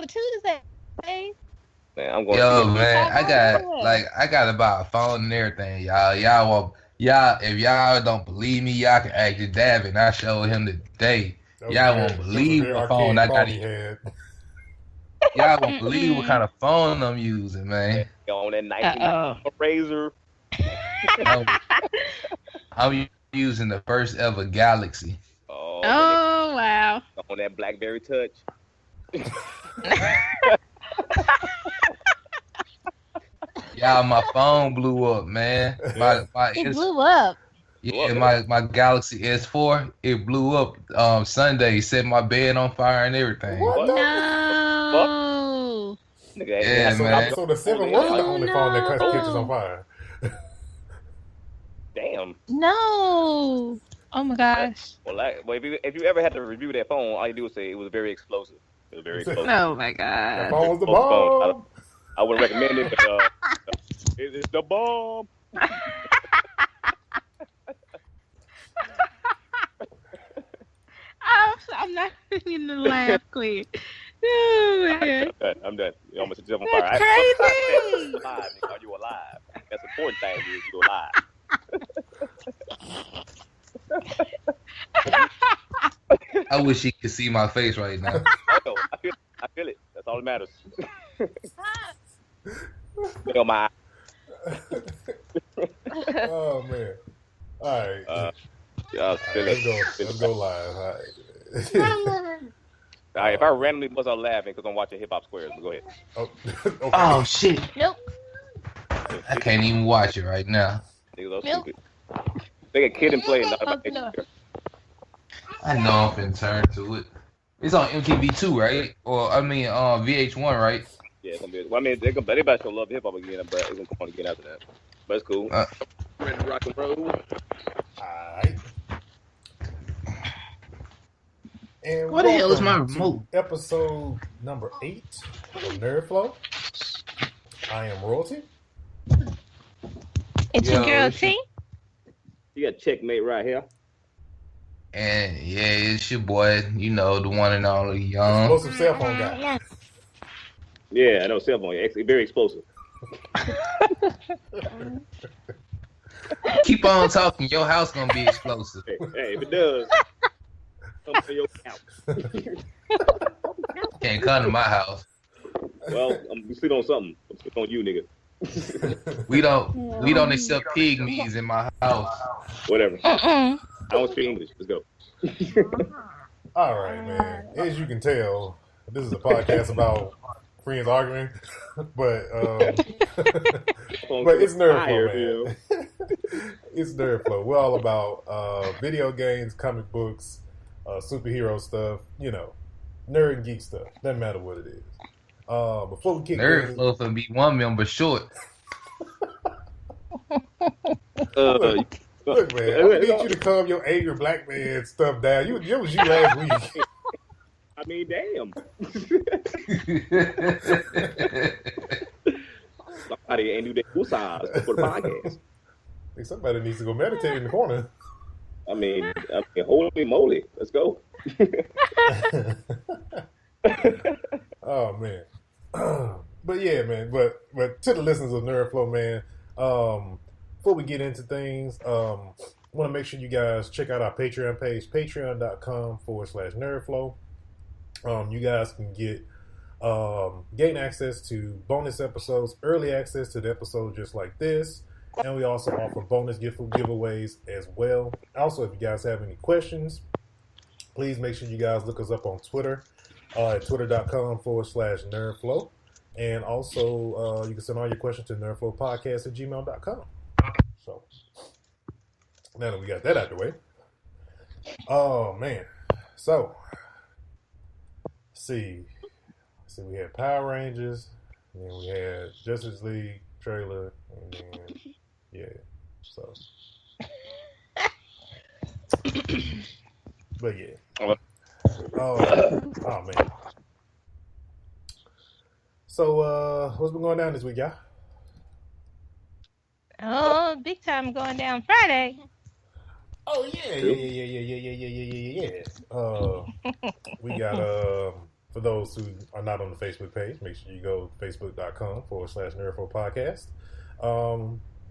all the tutors say. Man, I'm going. Yo, man, I got to buy a phone and everything, y'all. If y'all don't believe me, y'all can ask your dad, and I showed him today. Y'all won't believe what phone I got. Y'all won't believe what kind of phone I'm using, man. On that 19 Razor. I'm using the first ever Galaxy. Oh wow! On that BlackBerry Touch. Y'all, my phone blew up, man. It blew up. Yeah, my Galaxy S4, it blew up Sunday, set my bed on fire and everything. What? No. Yeah, man. So the 7 wasn't the only phone that catches on fire. Damn. No. Oh my gosh. Well, if you ever had to review that phone, all you do is say it was very explosive. It was very explosive. Oh my god. That phone was the bomb. I would recommend it, but it's the bomb. I'm not going to laugh, Queen. Oh, man. I'm done. You almost set yourself on fire. That's crazy. Alive, nigga. Are you alive? That's the important thing is you're alive. I wish you could see my face right now. I feel it. That's all that matters. Feel my Oh man. All right. Let's go live. All right. All right, if I randomly bust out laughing because I'm watching Hip Hop Squares, go ahead. Okay. Oh shit. Nope. I can't even watch it right now. Niggas so stupid. They get kid and play. I know I'm finna turn to it. It's on MTV2, right? Or I mean, VH1, right? Yeah, it's gonna be. Well, I mean, they about to show Love Hip Hop again, but it's gonna come on again after that. But it's cool. Ready to rock and roll. Alright. And what the hell is my remote? Episode number 8 of NerdFlow. I am Royalty. It's your girl T. You got Checkmate right here. And yeah, it's your boy, you know, the one and only Young. Explosive cell phone guy. Yeah, I know, cell phone. Very explosive. Keep on talking. Your house gonna be explosive. Hey, if it does, come to your house. Can't come to my house. Well, I'm sleep on something. I'm sleep on you, nigga. We don't accept pygmies in my house. Whatever. I don't speak English. Let's go. All right, man. As you can tell, this is a podcast about friends arguing, but it's NerdFlow, man. It's NerdFlow. We're all about video games, comic books, superhero stuff. You know, nerd and geek stuff. Doesn't matter what it is. Before we kick NerdFlow for be one member short. Look, man, I need you to calm your angry black man stuff down. It was you last week. I mean, damn. Somebody ain't do that size for the podcast. I think somebody needs to go meditate in the corner. I mean, holy moly, let's go. Oh man, but yeah, man. But to the listeners of NerdFlow, man. Before we get into things, want to make sure you guys check out our Patreon page, patreon.com/NerdFlow. You guys can gain access to bonus episodes, early access to the episode just like this, and we also offer bonus giveaways as well. Also, if you guys have any questions, please make sure you guys look us up on Twitter at twitter.com/NerdFlow. And also, you can send all your questions to nerdflowpodcast@gmail.com. So, now that we got that out the way. Oh, man. So, see, we had Power Rangers, and then we had Justice League trailer, and then, yeah, so. But, yeah. Oh, man. So, what's been going down this week, y'all? Oh, big time going down Friday. Oh yeah. We got For those who are not on the Facebook page, make sure you go to facebook.com/NerdFlow podcast.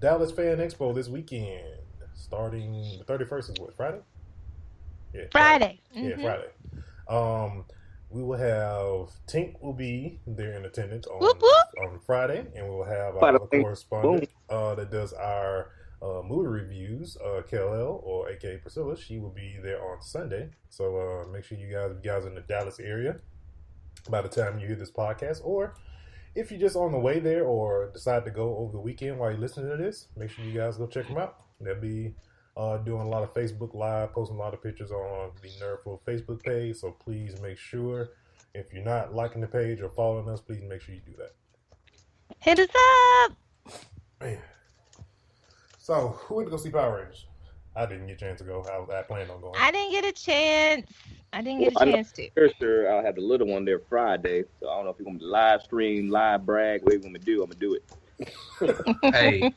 Dallas Fan Expo this weekend, starting the 31st is what, Friday? Yeah, Friday. Yeah, Friday. We will have Tink will be there in attendance on Friday, and we will have our other correspondent that does our movie reviews, KLL or aka Priscilla. She will be there on Sunday. So make sure you guys are in the Dallas area by the time you hear this podcast, or if you're just on the way there or decide to go over the weekend while you're listening to this, make sure you guys go check them out. They'll be doing a lot of Facebook Live, posting a lot of pictures on the NerdFlow Facebook page. So please make sure, if you're not liking the page or following us, please make sure you do that. Hit us up. Man. So, who went to go see Power Rangers? I didn't get a chance to go. I planned on going. I didn't get a chance. For sure, I'll have the little one there Friday. So I don't know if you're going to live stream, live brag, whatever you're going to do. I'm going to do it. Hey,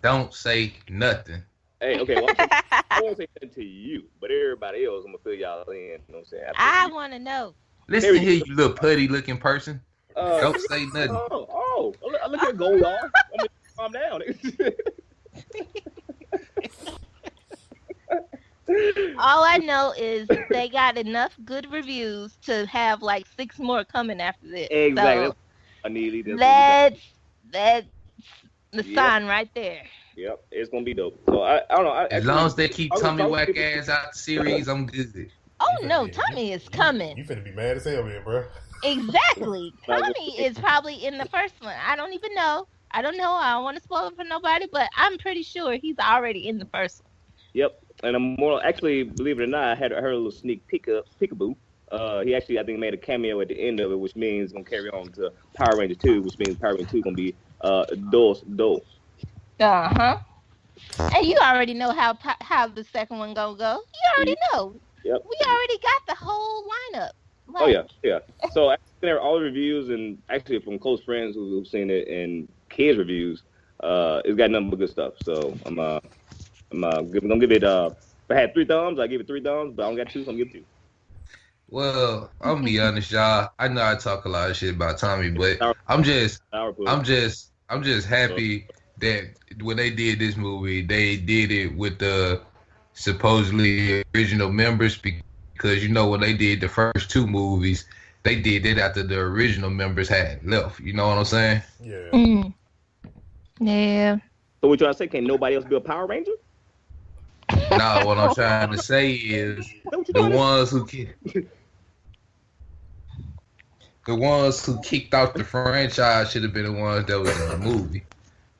don't say nothing. Hey, okay. Well, I won't say nothing to you, but everybody else, I'm going to fill y'all in. You know what I'm saying? I want to know. Listen here, you little putty-looking person. Don't say nothing. Look at Gold Dog. Calm down. All I know is they got enough good reviews to have like 6 more coming after this. Exactly. So I need that's the sign right there. Yep, it's gonna be dope. So I don't know. As long as they keep Tommy Whack ass out the series, I'm good. Oh no, Tommy is coming. You finna be mad as hell, man, bro. Exactly. Tommy is probably in the first one. I don't even know. I don't want to spoil it for nobody, but I'm pretty sure he's already in the first one. Yep. And I'm more actually, believe it or not, I heard a little sneak peekaboo. He actually, I think, made a cameo at the end of it, which means it's gonna carry on to Power Ranger 2, which means Power Ranger 2 is gonna be dull. And you already know how the second one gonna go. You already know. Yep. We already got the whole lineup. Like, yeah. So after all the reviews, and actually from close friends who've seen it and kids reviews, it's got nothing but good stuff. So I'm gonna give it. If I had 3 thumbs, I give it 3 thumbs. But I don't got 2, so I'm gonna give it 2. Well, I'm gonna be honest, y'all. I know I talk a lot of shit about Tommy, but I'm just happy that when they did this movie, they did it with the supposedly original members, because when they did the first 2 movies, they did it after the original members had left. You know what I'm saying? Yeah. Yeah. So what you trying to say? Can nobody else be a Power Ranger? No, what I'm trying to say is the ones who kicked out the franchise should have been the ones that was in the movie.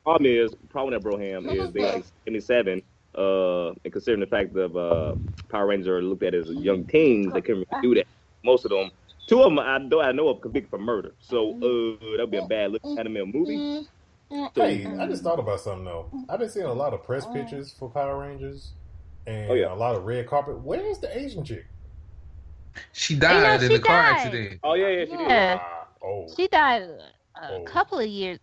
Problem that Broham is they like 77, and considering the fact of Power Rangers are looked at as young teens, they couldn't really do that. Most of them, 2 of them I know of convicted for murder, so that'd be a bad look at them in a movie. Hey, I just thought about something though. I've been seeing a lot of press pictures for Power Rangers and a lot of red carpet. Where's the Asian chick? She died in the car accident. Oh yeah, she did. She died a couple of years.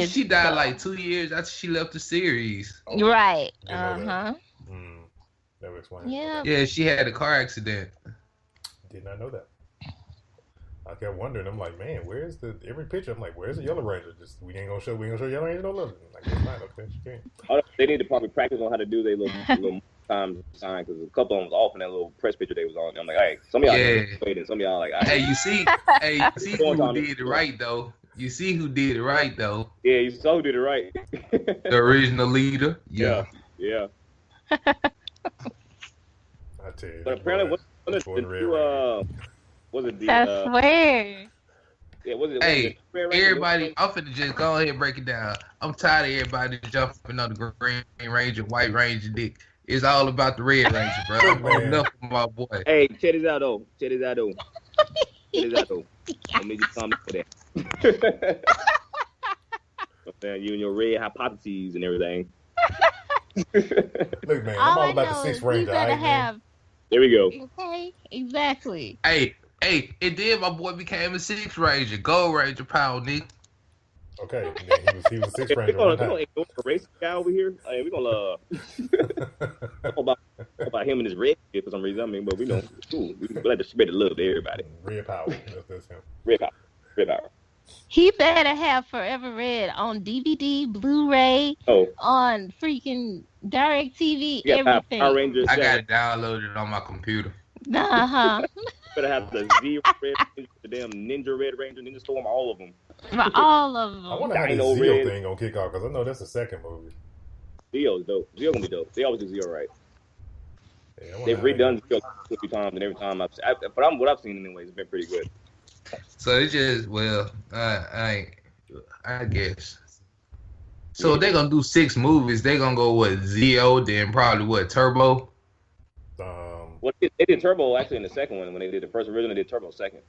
She died like 2 years after she left the series. Right. That would explain. Yeah, she had a car accident. Did not know that. I kept wondering. I'm like, man, where's every picture? I'm like, where's the Yellow Ranger? We ain't gonna show Yellow Ranger no love. Like, it's fine, okay, she can't. They need to probably practice on how to do their little time sign, because a couple of them was off in that little press picture they was on. I'm like, hey, some of y'all waiting, some of y'all like, hey, you see who did it right though. You see who did it right though. Yeah, you saw who did it right. The original leader. Yeah. I tell you. But apparently, was it the? I swear. Yeah, was it? Hey, everybody, I'm finna just go ahead and break it down. I'm tired of everybody jumping on the Green Ranger, White Ranger dick. It's all about the Red Ranger, bro. Enough of my boy. Hey, check this out though. Let me just comment for that. You and your red hypotheses and everything. Look, man, I'm all about the 6th Ranger. There we go. Okay, exactly. Hey, and then my boy became a 6th Ranger, Gold Ranger, Power Nick. Okay, then he was a Sixth Ranger. We're gonna ignore the racist guy over here. We're gonna talk about him and his red shit for some reason. I mean, but we know, cool. We like to spread the love to everybody. Red power. That's him. Red power. He better have Forever Red on DVD, Blu-ray, on freaking DirecTV, everything. Power Rangers. I got it downloaded on my computer. Uh-huh. Better have the Zero Red Ranger, the damn Ninja Red Ranger, Ninja Storm, all of them. All of them. I wonder how the Zeo thing gonna kick off, because I know that's the second movie. Zeo's dope. Zeo gonna be dope. They always do Zeo right. Yeah, they've redone Zeo a few times, and every time what I've seen anyway, it's been pretty good. So it's just, I guess. So if they're gonna do 6 movies, they're gonna go with Zeo, then probably Turbo. Well, they did Turbo actually in the second one. When they did the first original, they did Turbo second.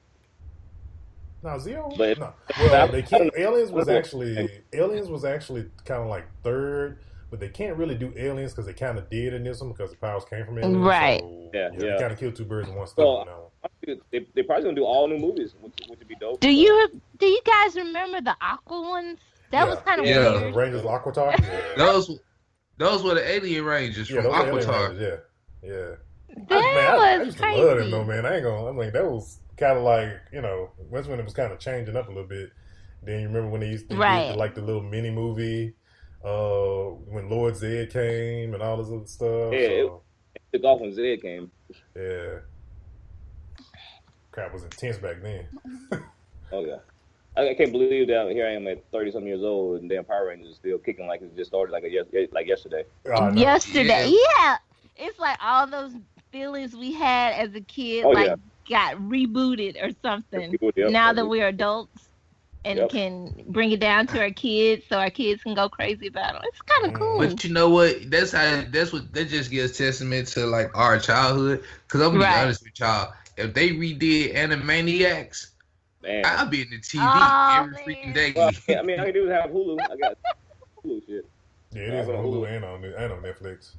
No, Zeo. But, no. Well, they can't. Aliens was actually kind of like third, but they can't really do Aliens because they kind of did in this one because the powers came from Aliens. Right. So, yeah. They kind of killed 2 birds with one So, stone. they probably gonna do all new movies, which would be dope. Do you guys remember the Aqua ones? That was kind of weird. Rangers of Aquatar. Yeah. Those were the Alien Rangers from Aquatar. Yeah. I used to love them though, man. I mean, that was kind of like, that's when it was kind of changing up a little bit. Then you remember when they used to do like the little mini movie, when Lord Zed came and all this other stuff. Yeah, it took off when Zed came. Yeah. Crap was intense back then. Oh yeah. I can't believe that here I am at 30-something years old and damn Power Rangers is still kicking like it just started like yesterday. Yesterday, yeah. It's like all those feelings we had as a kid got rebooted or something. Now that we're adults and can bring it down to our kids so our kids can go crazy about it. It's kind of cool. But you know what? That just gives testament to like our childhood. Because I'm gonna be honest with y'all. If they redid Animaniacs, I'll be in the TV every freaking day. Well, I mean, all you do is have Hulu. I got Hulu shit. Yeah, it is on Hulu and on Netflix.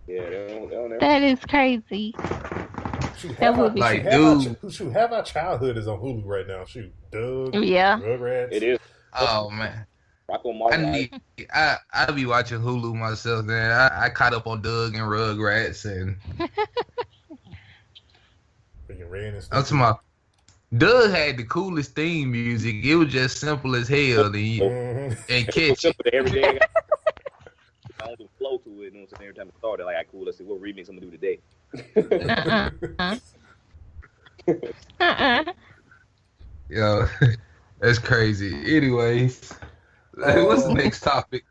Yeah, they don't that is crazy. Have our childhood is on Hulu right now. Shoot, Doug. Yeah. Rugrats. It is. Oh man. I'll be watching Hulu myself, man. I caught up on Doug and Rugrats and. I'm talking about Doug had the coolest theme music. It was just simple as hell and catchy. Simple to every day. I don't do flow to it. Every time it started, like, cool. Let's see what remix I'm gonna do today. Yo, that's crazy. Anyways, what's the next topic?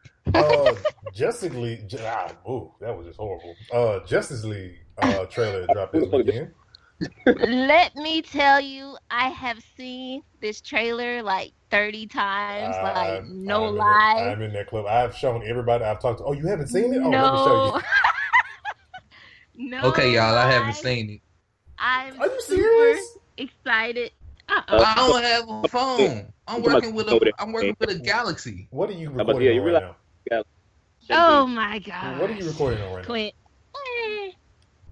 Justice League. That was just horrible. Justice League trailer dropped this weekend. Let me tell you, I have seen this trailer like 30 times. No lie. I'm in that club. I've shown everybody I've talked to. Oh, you haven't seen it? Oh, no. Let me show you. No. Okay, y'all, I haven't seen it. Are you serious? Excited. I don't have a phone. I'm working with a Galaxy. What are you recording on right now? Oh my God. What are you recording on right now? Clint.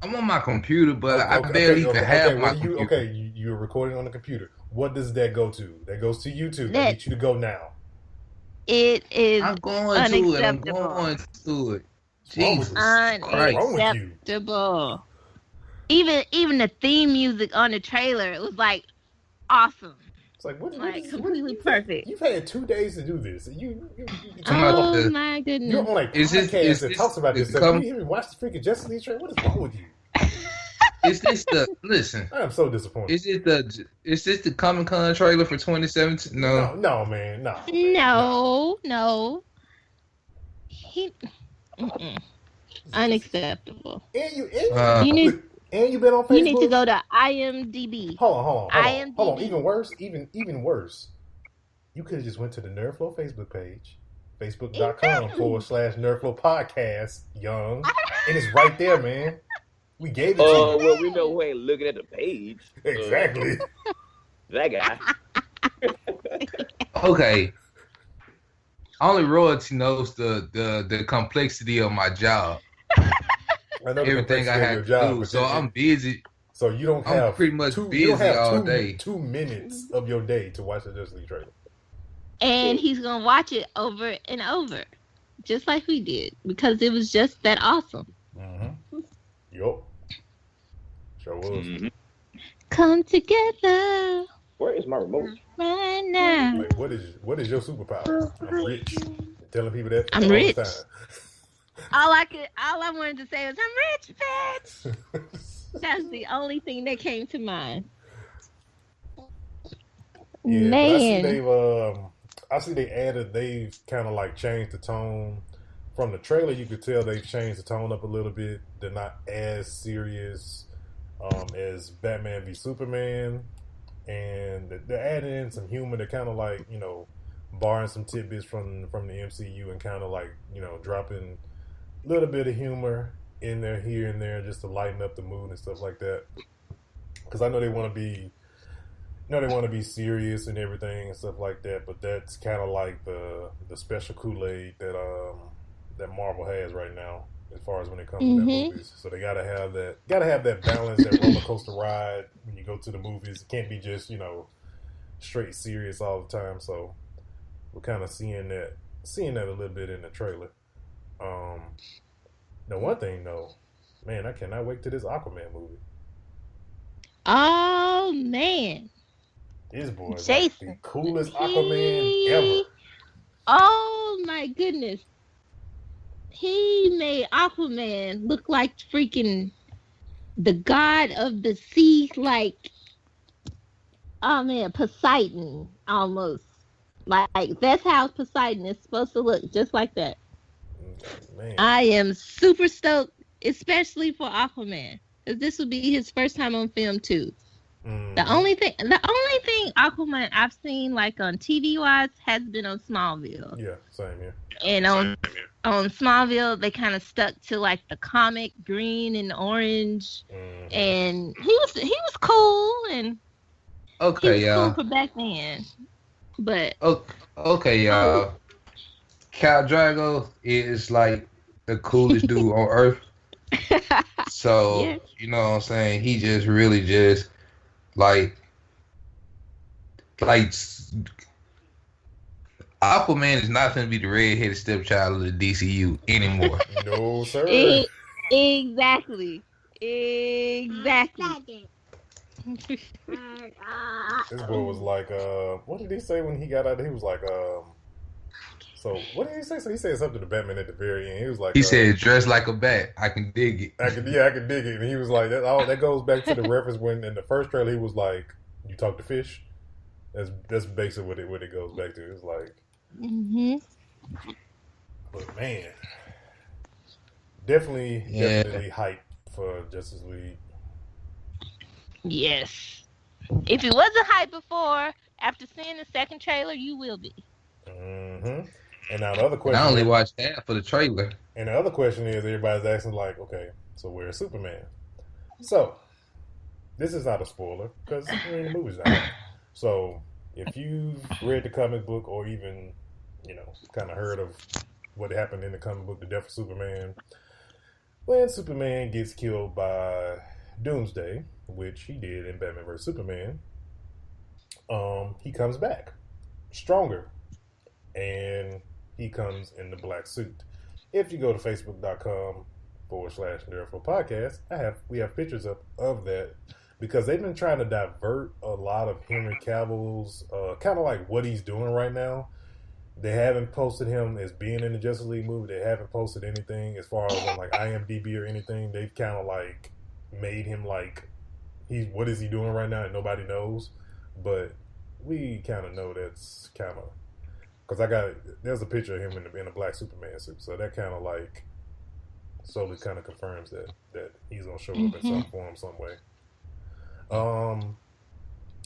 I'm on my computer, but I barely even have my computer. Okay, you're recording on the computer. What does that go to? That goes to YouTube. I need you to go now. It is I'm going to it. Jesus Christ. Unacceptable. Even the theme music on the trailer, it was like awesome. It's like completely perfect. You've had 2 days to do this. Oh my goodness! You're on a podcast that talks about this stuff. You hear me watch the freaking Justice League trailer? What is wrong with you? Is this the listen? I am so disappointed. Is this the Comic-Con trailer for 2017? No, man, no. Unacceptable. And you've been on Facebook. You need to go to IMDb. Hold on. Even worse. You could have just went to the NerdFlow Facebook page, facebook.com/NerdFlow podcast, young, and it's right there, man. We gave it to you. Well, we know who ain't looking at the page. Exactly. That guy. Okay. Only royalty knows the complexity of my job. I know everything I have to do. So I'm busy. So you don't have pretty much busy all day. 2 minutes of your day to watch the Justice League trailer. And he's going to watch it over and over, just like we did, because it was just that awesome. Mm-hmm. Yup. Sure was. Mm-hmm. Come together. Where is my remote? Right now. Like, what is your superpower? I'm rich. Telling people that I'm all rich. the time. All I wanted to say was, I'm rich, bitch. That's the only thing that came to mind. Yeah, Man. I see they've kind of like changed the tone. From the trailer, you could tell they've changed the tone up a little bit. They're not as serious as Batman v Superman. And they're adding in some humor. They're kind of like, borrowing some tidbits from the MCU and kind of like, dropping a little bit of humor in there, here and there, just to lighten up the mood and stuff like that. Because I know they want to be, serious and everything and stuff like that. But that's kind of like the special Kool-Aid that Marvel has right now, as far as when it comes to their movies. So they gotta have that balance, that roller coaster ride when you go to the movies. It can't be just, straight serious all the time. So we're kind of seeing that a little bit in the trailer. Now one thing though, man, I cannot wait to this Aquaman movie. Oh man. This boy is like the coolest Aquaman ever. Oh my goodness. He made Aquaman look like freaking the god of the sea, like, oh man, Poseidon almost. Like, that's how Poseidon is supposed to look, just like that. Man. I am super stoked, especially for Aquaman, because this will be his first time on film too. Mm-hmm. The only thing Aquaman I've seen like on TV wise has been on Smallville. Yeah, same here. And on Smallville, they kind of stuck to like the comic green and orange, and he was cool and cool for back then. But okay, y'all. Khal Drogo is like the coolest dude on Earth. So yeah. You know what I'm saying? He just really just like Aquaman is not going to be the red-headed stepchild of the DCU anymore. No, sir. Exactly. This boy was like, what did he say when he got out? He was like, so what did he say? So he said something to Batman at the very end. He was like, he said, "Dress like a bat. I can dig it." I can dig it. And he was like, that goes back to the reference when in the first trailer he was like, "You talk to fish." That's basically what it goes back to. It's like, but man, definitely hype for Justice League. Yes. If it wasn't hype before, after seeing the second trailer, you will be. Mm-hmm. And now the other question. I only watched half for the trailer. And the other question is, everybody's asking like, okay, so where's Superman? So this is not a spoiler because the movie's out. So if you've read the comic book or even, kind of heard of what happened in the comic book, The Death of Superman, when Superman gets killed by Doomsday, which he did in Batman vs. Superman, he comes back stronger, and he comes in the black suit. If you go to facebook.com/NerdFlow podcast, we have pictures of that, because they've been trying to divert a lot of Henry Cavill's kind of like what he's doing right now. They haven't posted him as being in the Justice League movie. They haven't posted anything as far as on like IMDb or anything. They've kind of like made him like what is he doing right now and nobody knows. But we kind of know that's kind of, because there's a picture of him in a black Superman suit, so that kind of like slowly kind of confirms that he's gonna show up in some form, some way.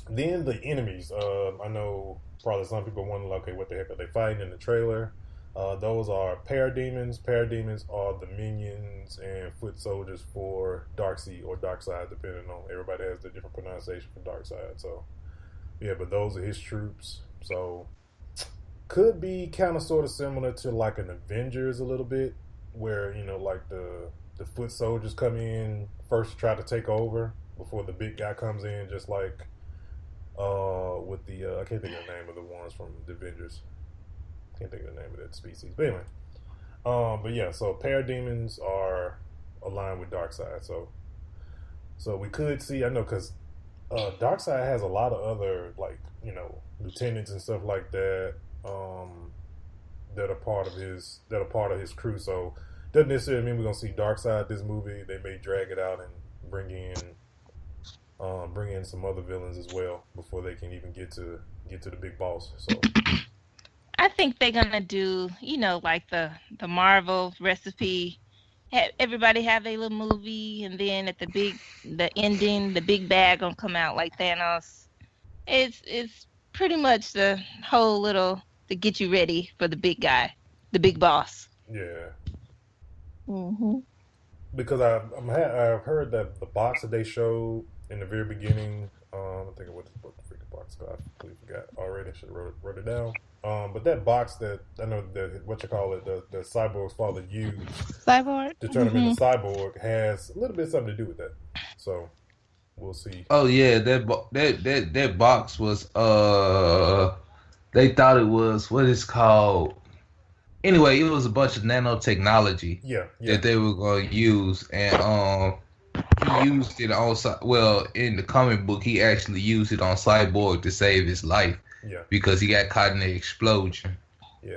Then the enemies. I know probably some people wonder, okay, what the heck are they fighting in the trailer? Those are parademons. Parademons are the minions and foot soldiers for Darkseid or Darkseid, depending on, everybody has the different pronunciation for Darkseid. So yeah, but those are his troops. So could be kind of sort of similar to like an Avengers a little bit, where like the foot soldiers come in first to try to take over before the big guy comes in, just like with the I can't think of the name of the one villains from the Avengers. Can't think of the name of that species. But anyway. But yeah, so parademons are aligned with Darkseid. So we could see, I know, because Darkseid has a lot of other, like, you know, lieutenants and stuff like that, that are part of his crew. So doesn't necessarily mean we're gonna see Darkseid this movie. They may drag it out and bring in some other villains as well before they can even get to the big boss. So I think they're gonna do, you know, like the Marvel recipe. Everybody have a little movie, and then at the ending, the big bag gonna come out like Thanos. It's pretty much the whole little to get you ready for the big guy, the big boss. Yeah. Mhm. Because I've heard that the box that they showed in the very beginning, I think of what the freaking box called. I completely forgot already. I should have wrote it down. But that box that I know that the Cyborg's father used to turn him into Cyborg has a little bit something to do with that. So we'll see. Oh yeah, that box was they thought it was what it's called. Anyway, it was a bunch of nanotechnology that they were going to use, and he used it on. Well, in the comic book, he actually used it on Cyborg to save his life. Yeah. Because he got caught in the explosion. Yeah.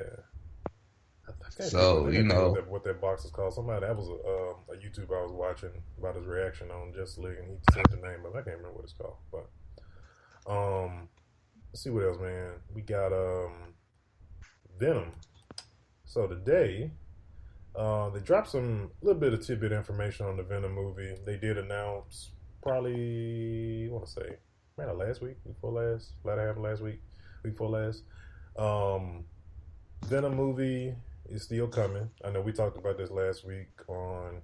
So, you know what that box is called. That was a YouTuber I was watching about his reaction on Justice League, and he said the name, but I can't remember what it's called. But let's see what else, man. We got Venom. So today, they dropped a little bit of tidbit information on the Venom movie. They did announce probably, I want to say, last week, latter half of last week, week before last. Venom movie is still coming. I know we talked about this last week on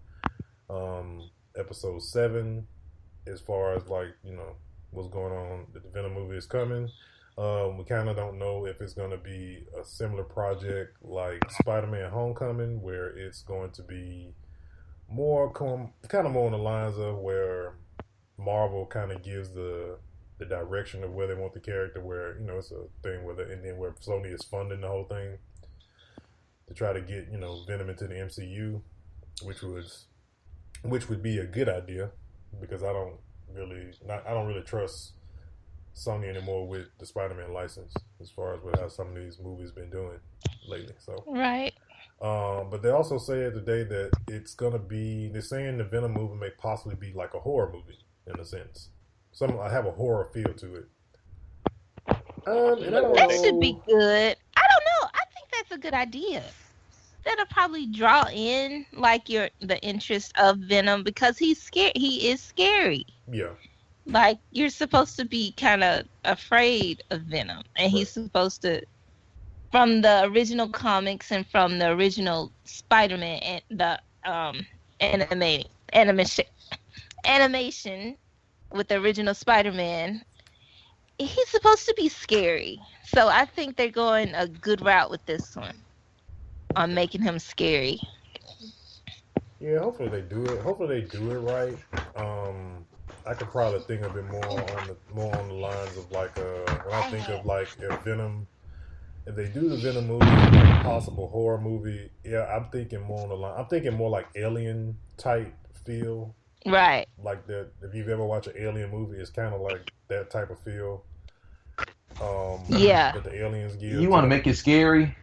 episode 7, as far as, like, you know, what's going on. The Venom movie is coming. We kind of don't know if it's going to be a similar project like Spider-Man Homecoming, where it's going to be more on the lines of where Marvel kind of gives the direction of where they want the character, where, you know, it's a thing where where Sony is funding the whole thing to try to get, you know, Venom into the MCU, which would be a good idea, because I don't really trust Sony anymore with the Spider-Man license, as far as how some of these movies been doing lately. So right. But they also said today that they're saying the Venom movie may possibly be like a horror movie in a sense. I have a horror feel to it. That should be good. I don't know. I think that's a good idea. That'll probably draw in like the interest of Venom, because he's scared. He is scary. Yeah. Like, you're supposed to be kind of afraid of Venom, and he's supposed to, from the original comics and from the original Spider-Man and the animation with the original Spider-Man, he's supposed to be scary. So I think they're going a good route with this one on making him scary. Yeah, hopefully they do it. Hopefully they do it right. I could probably think of it more on the lines of, like, when I think of, like, if they do the Venom movie, like a possible horror movie, yeah, I'm thinking more on the line. I'm thinking more like Alien type feel. Right. Like that. If you've ever watched an Alien movie, it's kind of like that type of feel. Yeah. That the aliens give. You want to make it scary?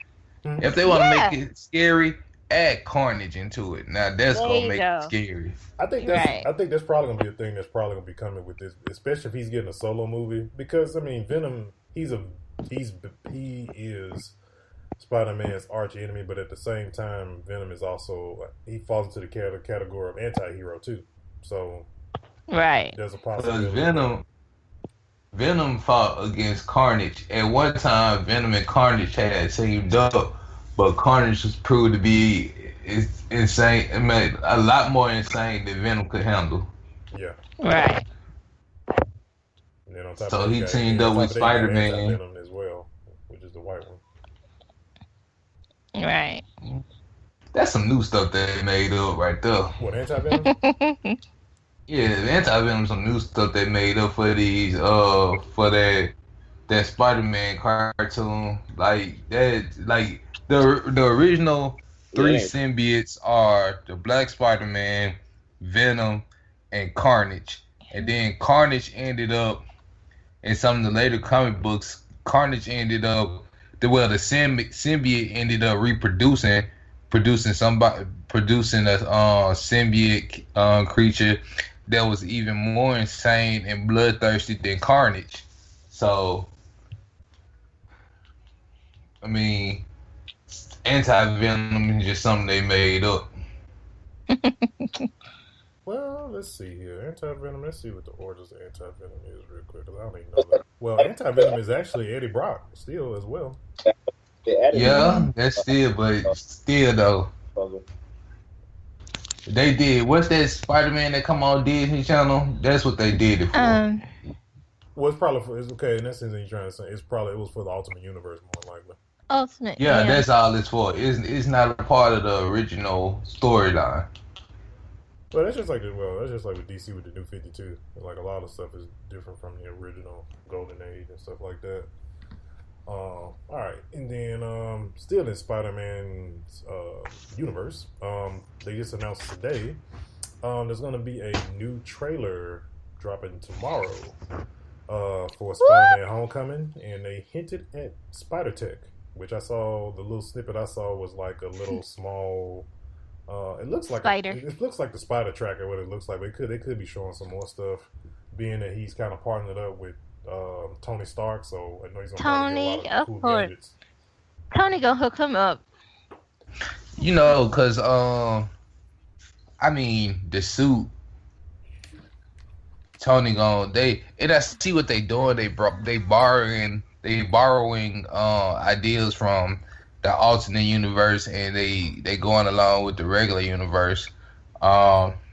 Mm-hmm. If they want to make it scary, add Carnage into it. Now that's gonna make it scary. I think that's probably gonna be a thing that's probably gonna be coming with this, especially if he's getting a solo movie. Because I mean, Venom, he is Spider-Man's arch enemy, but at the same time, Venom is also, he falls into the category of anti-hero too. So right, there's a possibility. Venom fought against Carnage. At one time, Venom and Carnage had teamed up, but Carnage was proved to be insane. I mean, a lot more insane than Venom could handle. Yeah. Right. And then on top so he teamed up with Spider-Man. Venom as well, which is the white one. Right. That's some new stuff they made up right there. What, anti-Venom? Yeah, the anti-Venom, some new stuff they made up for these, for that that Spider-Man cartoon. Like that, like the original three symbiotes are the Black Spider-Man, Venom, and Carnage. And then Carnage ended up in some of the later comic books. Carnage ended up the symbiote ended up producing a symbiote creature that was even more insane and bloodthirsty than Carnage. So, I mean, anti-venom is just something they made up. Well, let's see here. Anti-venom. Let's see what the origins of anti-venom is real quick. I don't even know that. Well, anti-venom is actually Eddie Brock still as well. Yeah, that's still, but still though. They did. What's that Spider-Man that come on Disney Channel? That's what they did it for. Well, it's probably for. It's okay. In that sense, you're trying to say it was for the Ultimate Universe more likely. Ultimate. Yeah, that's all it's for. It's not a part of the original storyline. Well, that's just like with DC with the New 52. Like a lot of stuff is different from the original Golden Age and stuff like that. All right, and then still in Spider-Man's universe, they just announced today there's going to be a new trailer dropping tomorrow for Spider-Man Homecoming, and they hinted at Spidey-tech, which I saw. The little snippet I saw was like a little small. It looks like it looks like the Spider Tracker. What it looks like, but they could be showing some more stuff, being that he's kind of partnered up with Tony Stark. So I know he's gonna get a lot of cool gadgets. Tony gonna hook him up. You know, cause I mean the suit. Tony gonna I see what they doing. They borrowing ideas from the alternate universe, and they going along with the regular universe,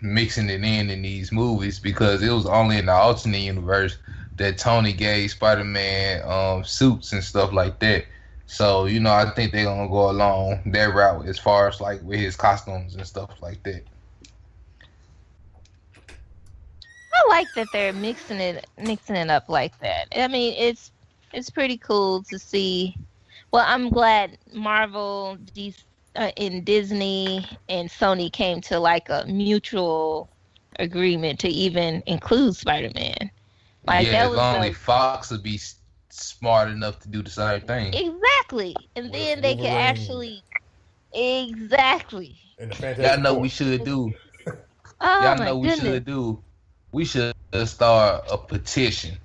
mixing it in these movies, because it was only in the alternate universe that Tony gave Spider-Man suits and stuff like that. So, you know, I think they're gonna go along their route as far as like with his costumes and stuff like that. I like that they're mixing it up like that. I mean, it's pretty cool to see. Well, I'm glad Marvel, and Disney and Sony came to like a mutual agreement to even include Spider-Man. Like, yeah, as long as Fox would be smart enough to do the same thing. Exactly, and then they can actually exactly. Y'all know we should do. Y'all know we should do. We should start a petition.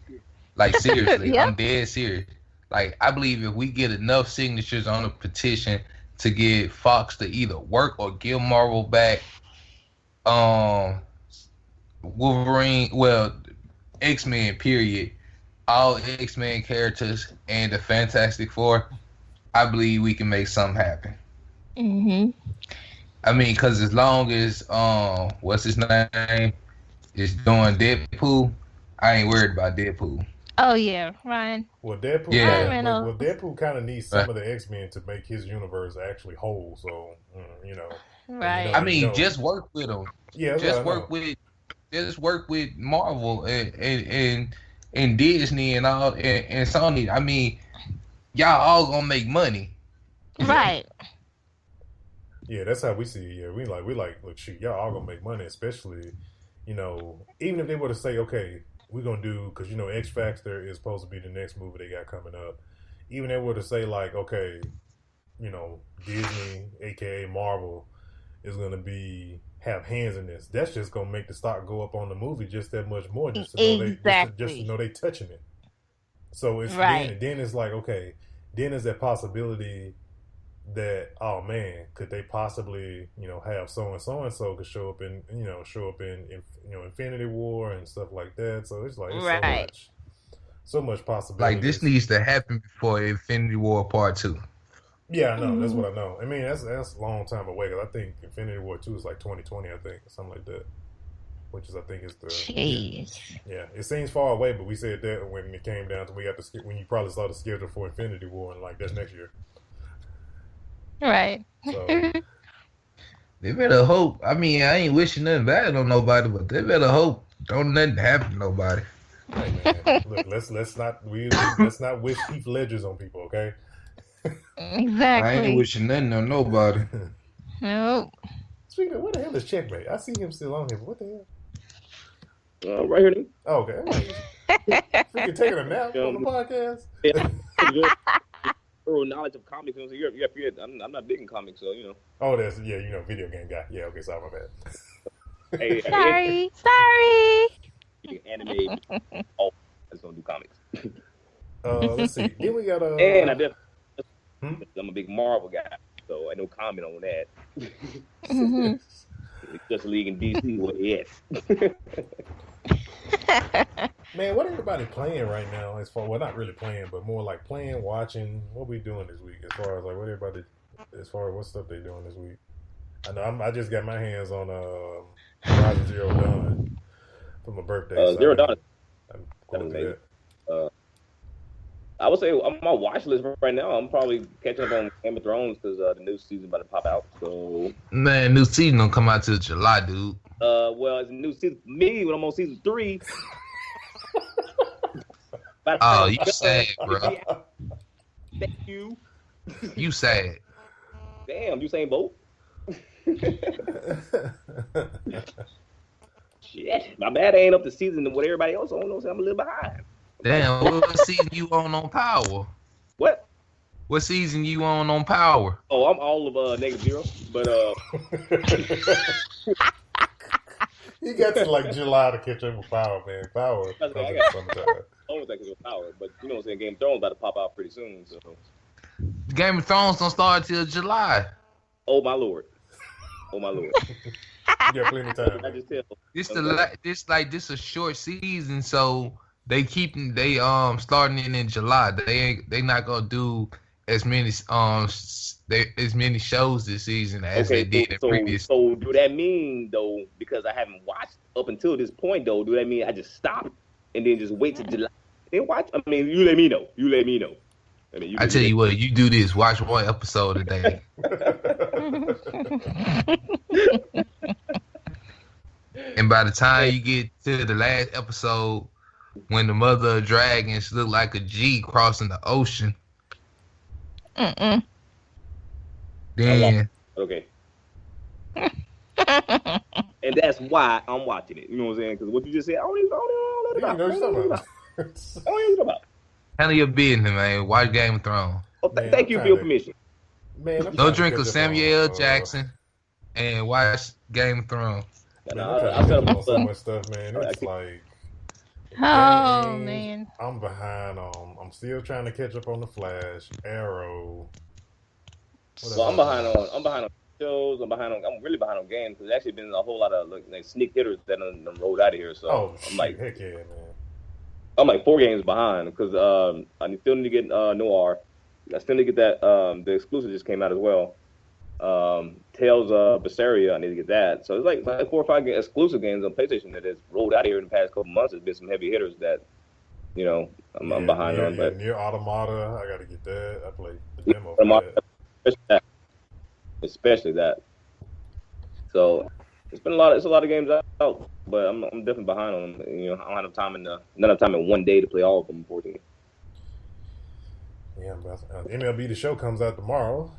Like, seriously, yep. I'm dead serious. Like, I believe if we get enough signatures on a petition to get Fox to either work or give Marvel back Wolverine, well, X-Men, period, all X-Men characters and the Fantastic Four, I believe we can make something happen. Mm-hmm. I mean, because as long as, what's his name, is doing Deadpool, I ain't worried about Deadpool. Oh yeah, Ryan. Well, Deadpool kind of needs some of the X-Men to make his universe actually whole. So, you know, right? I mean, just work with them. Yeah, just work with Marvel and Disney and all and Sony. I mean, y'all all gonna make money, right? Yeah, that's how we see it. Yeah, we like, look, shoot, y'all all gonna make money, especially, you know, even if they were to say, okay, we're going to do, because, you know, X Factor is supposed to be the next movie they got coming up. Even if they were to say, like, okay, you know, Disney, a.k.a. Marvel, is going to have hands in this. That's just going to make the stock go up on the movie just that much more, just to know they touching it. So it's then it's like, okay, then there's that possibility that, oh man, could they possibly, you know, have so and so could show up in Infinity War and stuff like that. So it's like so much possibility. Like, this needs to happen before Infinity War Part 2. Yeah, I know. Mm-hmm. That's what I know. I mean, that's a long time away, because I think Infinity War 2 is like 2020, I think, something like that. Which is, I think, is the jeez. Yeah, it seems far away, but we said that when it came down to when you probably saw the schedule for Infinity War, and like that's next year. Right. So they better hope. I mean, I ain't wishing nothing bad on nobody, but they better hope don't nothing happen to nobody. Hey man, look, let's not wish Heath Ledgers on people, okay? Exactly. I ain't wishing nothing on nobody. Nope. Speaking of, where the hell is Checkmate? I see him still on here, but what the hell? Right here. Oh, okay. Freaking taking a nap on the podcast. Yeah. Knowledge of comics. I'm not big in comics, so you know. Oh, video game guy. Yeah, okay, sorry, my bad. Sorry. Anime. Oh, I just don't do comics. Let's see. Then we got and I'm a big Marvel guy, so I no comment on that. Just League in DC, well, yes. Man, what everybody playing right now? Not really playing, but more like playing, watching. What we doing this week? As far as like what everybody, as far as what stuff they doing this week. I know I just got my hands on Horizon Zero Dawn for my birthday. Zero Dawn. I'm going to that. I would say on my watch list right now, I'm probably catching up on Game of Thrones because the new season about to pop out. So man, new season don't come out till July, dude. Well, it's a new season for me when I'm on season 3. Oh, you sad, bro. Thank you. You sad. Damn, you saying both? Shit, my bad. I ain't up to season with everybody else on. So I'm a little behind. Damn, what season you on Power? What? What season you on Power? Oh, I'm all of -0, but you got to like July to catch up with Power, man. Power. I got almost like it's Power, but you know what I'm saying. Game of Thrones about to pop out pretty soon, so. Game of Thrones don't start till July. Oh my lord. You got plenty of time. I just tell. This a short season, so they starting it in July. They not gonna do as many shows this season as they did in previous. So do that mean though, because I haven't watched up until this point though, do that mean I just stop and then just wait till July and watch? I mean, you let me know. I mean, I tell you what, you do this. Watch one episode a day. And by the time you get to the last episode, when the mother of dragons look like a G crossing the ocean, then okay. And that's why I'm watching it. You know what I'm saying? Because what you just said, I don't even know about. Handle your business, man. Watch Game of Thrones. Oh, thank you for your permission. Man, don't drink a Samuel L. Jackson and watch Game of Thrones. I set up so much stuff, man. It's like, man, I'm behind on. I'm still trying to catch up on the Flash, Arrow. So I'm behind on shows. I'm really behind on games because there's actually been a whole lot of like sneak hitters that done rolled out of here. So I'm like, heck yeah, man. I'm like 4 games behind because I still need to get Noir. I still need to get that. The exclusive just came out as well. Tales of Berseria, I need to get that. So it's like 4 or 5 exclusive games on PlayStation that has rolled out here in the past couple months. There's been some heavy hitters that, you know, I'm behind on. But Nier Automata, I got to get that. I played the demo for that. Especially that. So it's been a lot of games out, but I'm definitely behind on them. You know, I don't have time not enough time in one day to play all of them, unfortunately. Yeah, MLB The Show comes out tomorrow.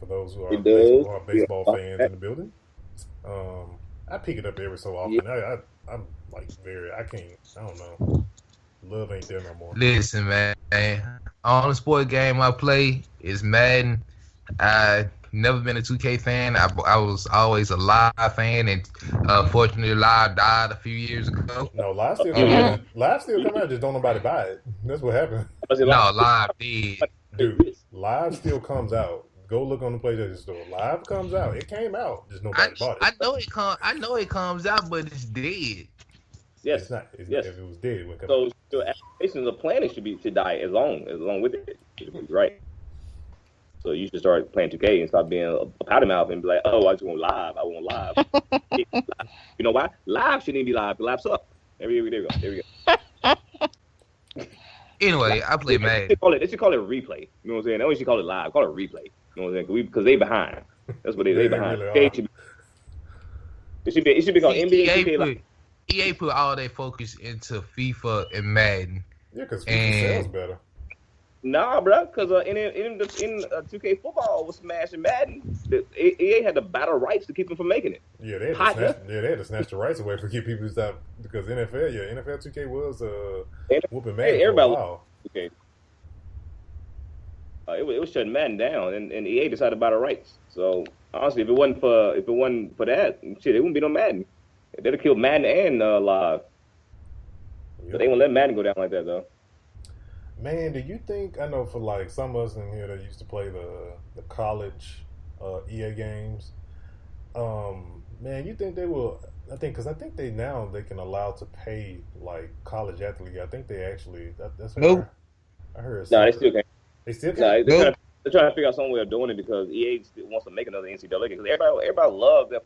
For those who are baseball fans in the building, I pick it up every so often. Yeah. I'm like I don't know. Love ain't there no more. Listen, man. Only sport game I play is Madden. I never been a 2K fan. I was always a Live fan, and fortunately, Live died a few years ago. No, Live still come out. Live still come out. Just don't nobody buy it. That's what happened. No, Live did. Dude, Live still comes out. Go look on the PlayStation Store. Live comes out. It came out. Just nobody bought it. I know it comes out, but it's dead. Yes. It's not. If it was dead, it wouldn't come out. So applications of planning should die along with it. Right. So you should start playing 2K and stop being a powder mouth and be like, oh, I just want Live. I want Live. You know why? Live shouldn't even be Live. Live sucks. There we go. Anyway, I play Madden. They should call it replay. You know what I'm saying? They only should call it Live. Call it replay. You know what I'm saying? Because they behind. That's what they behind. Really it should be called NBA 2K Live. EA put all their focus into FIFA and Madden. Yeah, because FIFA sells better. Nah, bro, because in 2K football was smashing Madden. EA had the battle rights to keep them from making it. Yeah, they had to snatch the rights away to keep people to stop, because NFL 2K was whooping Madden for a while. Okay. It was shutting Madden down, and EA decided to buy the rights. So honestly, if it wasn't for that, shit, it wouldn't be no Madden. They'd have killed Madden and Live. Yep. But they won't let Madden go down like that, though. Man, do you think, I know for like some of us in here that used to play the college EA games, man, you think they will, because I think they can allow to pay like college athletes. I think they actually, that's what nope. I heard. No, they still can't. They still can't? They're trying to figure out some way of doing it because EA still wants to make another NCAA game. Because everybody loves that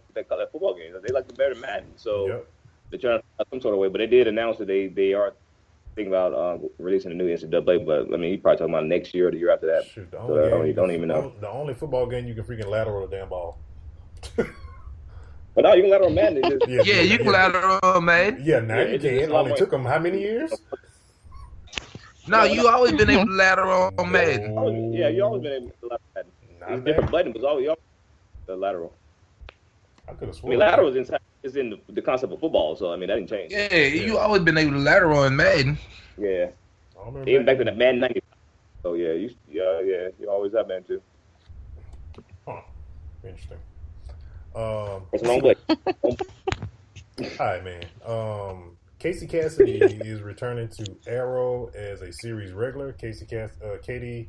football game. They like it better than Madden. So they're trying to find some sort of way. But they did announce that they are thinking about releasing a new NCAA. But, I mean, you're probably talking about next year or the year after that. Shoot, don't even know. The only football game you can freaking lateral a damn ball. But no, you can lateral Madden. You can lateral Madden. Yeah, now you can. It only took them how many years? No, you always been able to lateral on Madden. Yeah, you always been able to lateral Madden. It's different button, but always the lateral. I could have sworn. I mean, lateral is in the concept of football, so I mean that didn't change. Yeah, you always been able to lateral in Madden. Yeah, even back to the Madden 90. So yeah, you always have Madden too. Huh. Interesting. What's wrong with it? All right, man. Casey Cassidy is returning to Arrow as a series regular. Katie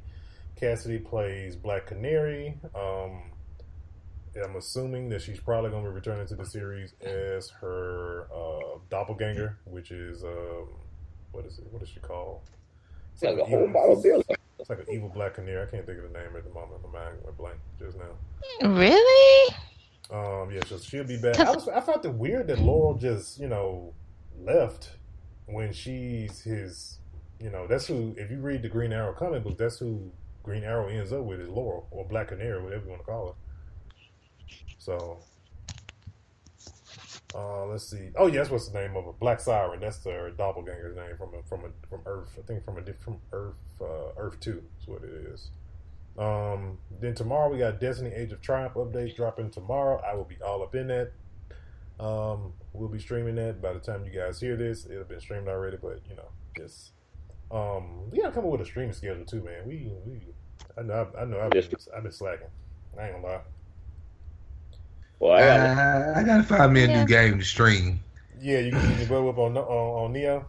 Cassidy plays Black Canary. I'm assuming that she's probably going to be returning to the series as her doppelganger, which is what is it? What is she called? It's like a whole bottle of beer. It's like an evil Black Canary. I can't think of the name at the moment. My mind went blank just now. Really? Yeah, so she'll be back. I felt it weird that Laurel just, left when she's his, that's who, if you read the Green Arrow comic book, that's who Green Arrow ends up with, is Laurel, or Black Canary, whatever you want to call her. So, let's see. Oh, yes, what's the name of it? Black Siren. That's her doppelganger's name from Earth. I think from Earth 2 is what it is. Then tomorrow we got Destiny Age of Triumph updates dropping tomorrow. I will be all up in that. We'll be streaming that by the time you guys hear this. It'll been streamed already, but just we gotta come up with a streaming schedule too, man. I know I've been slacking. I ain't gonna lie. Well, I gotta find me a new game to stream. Yeah, you can go up on Neo.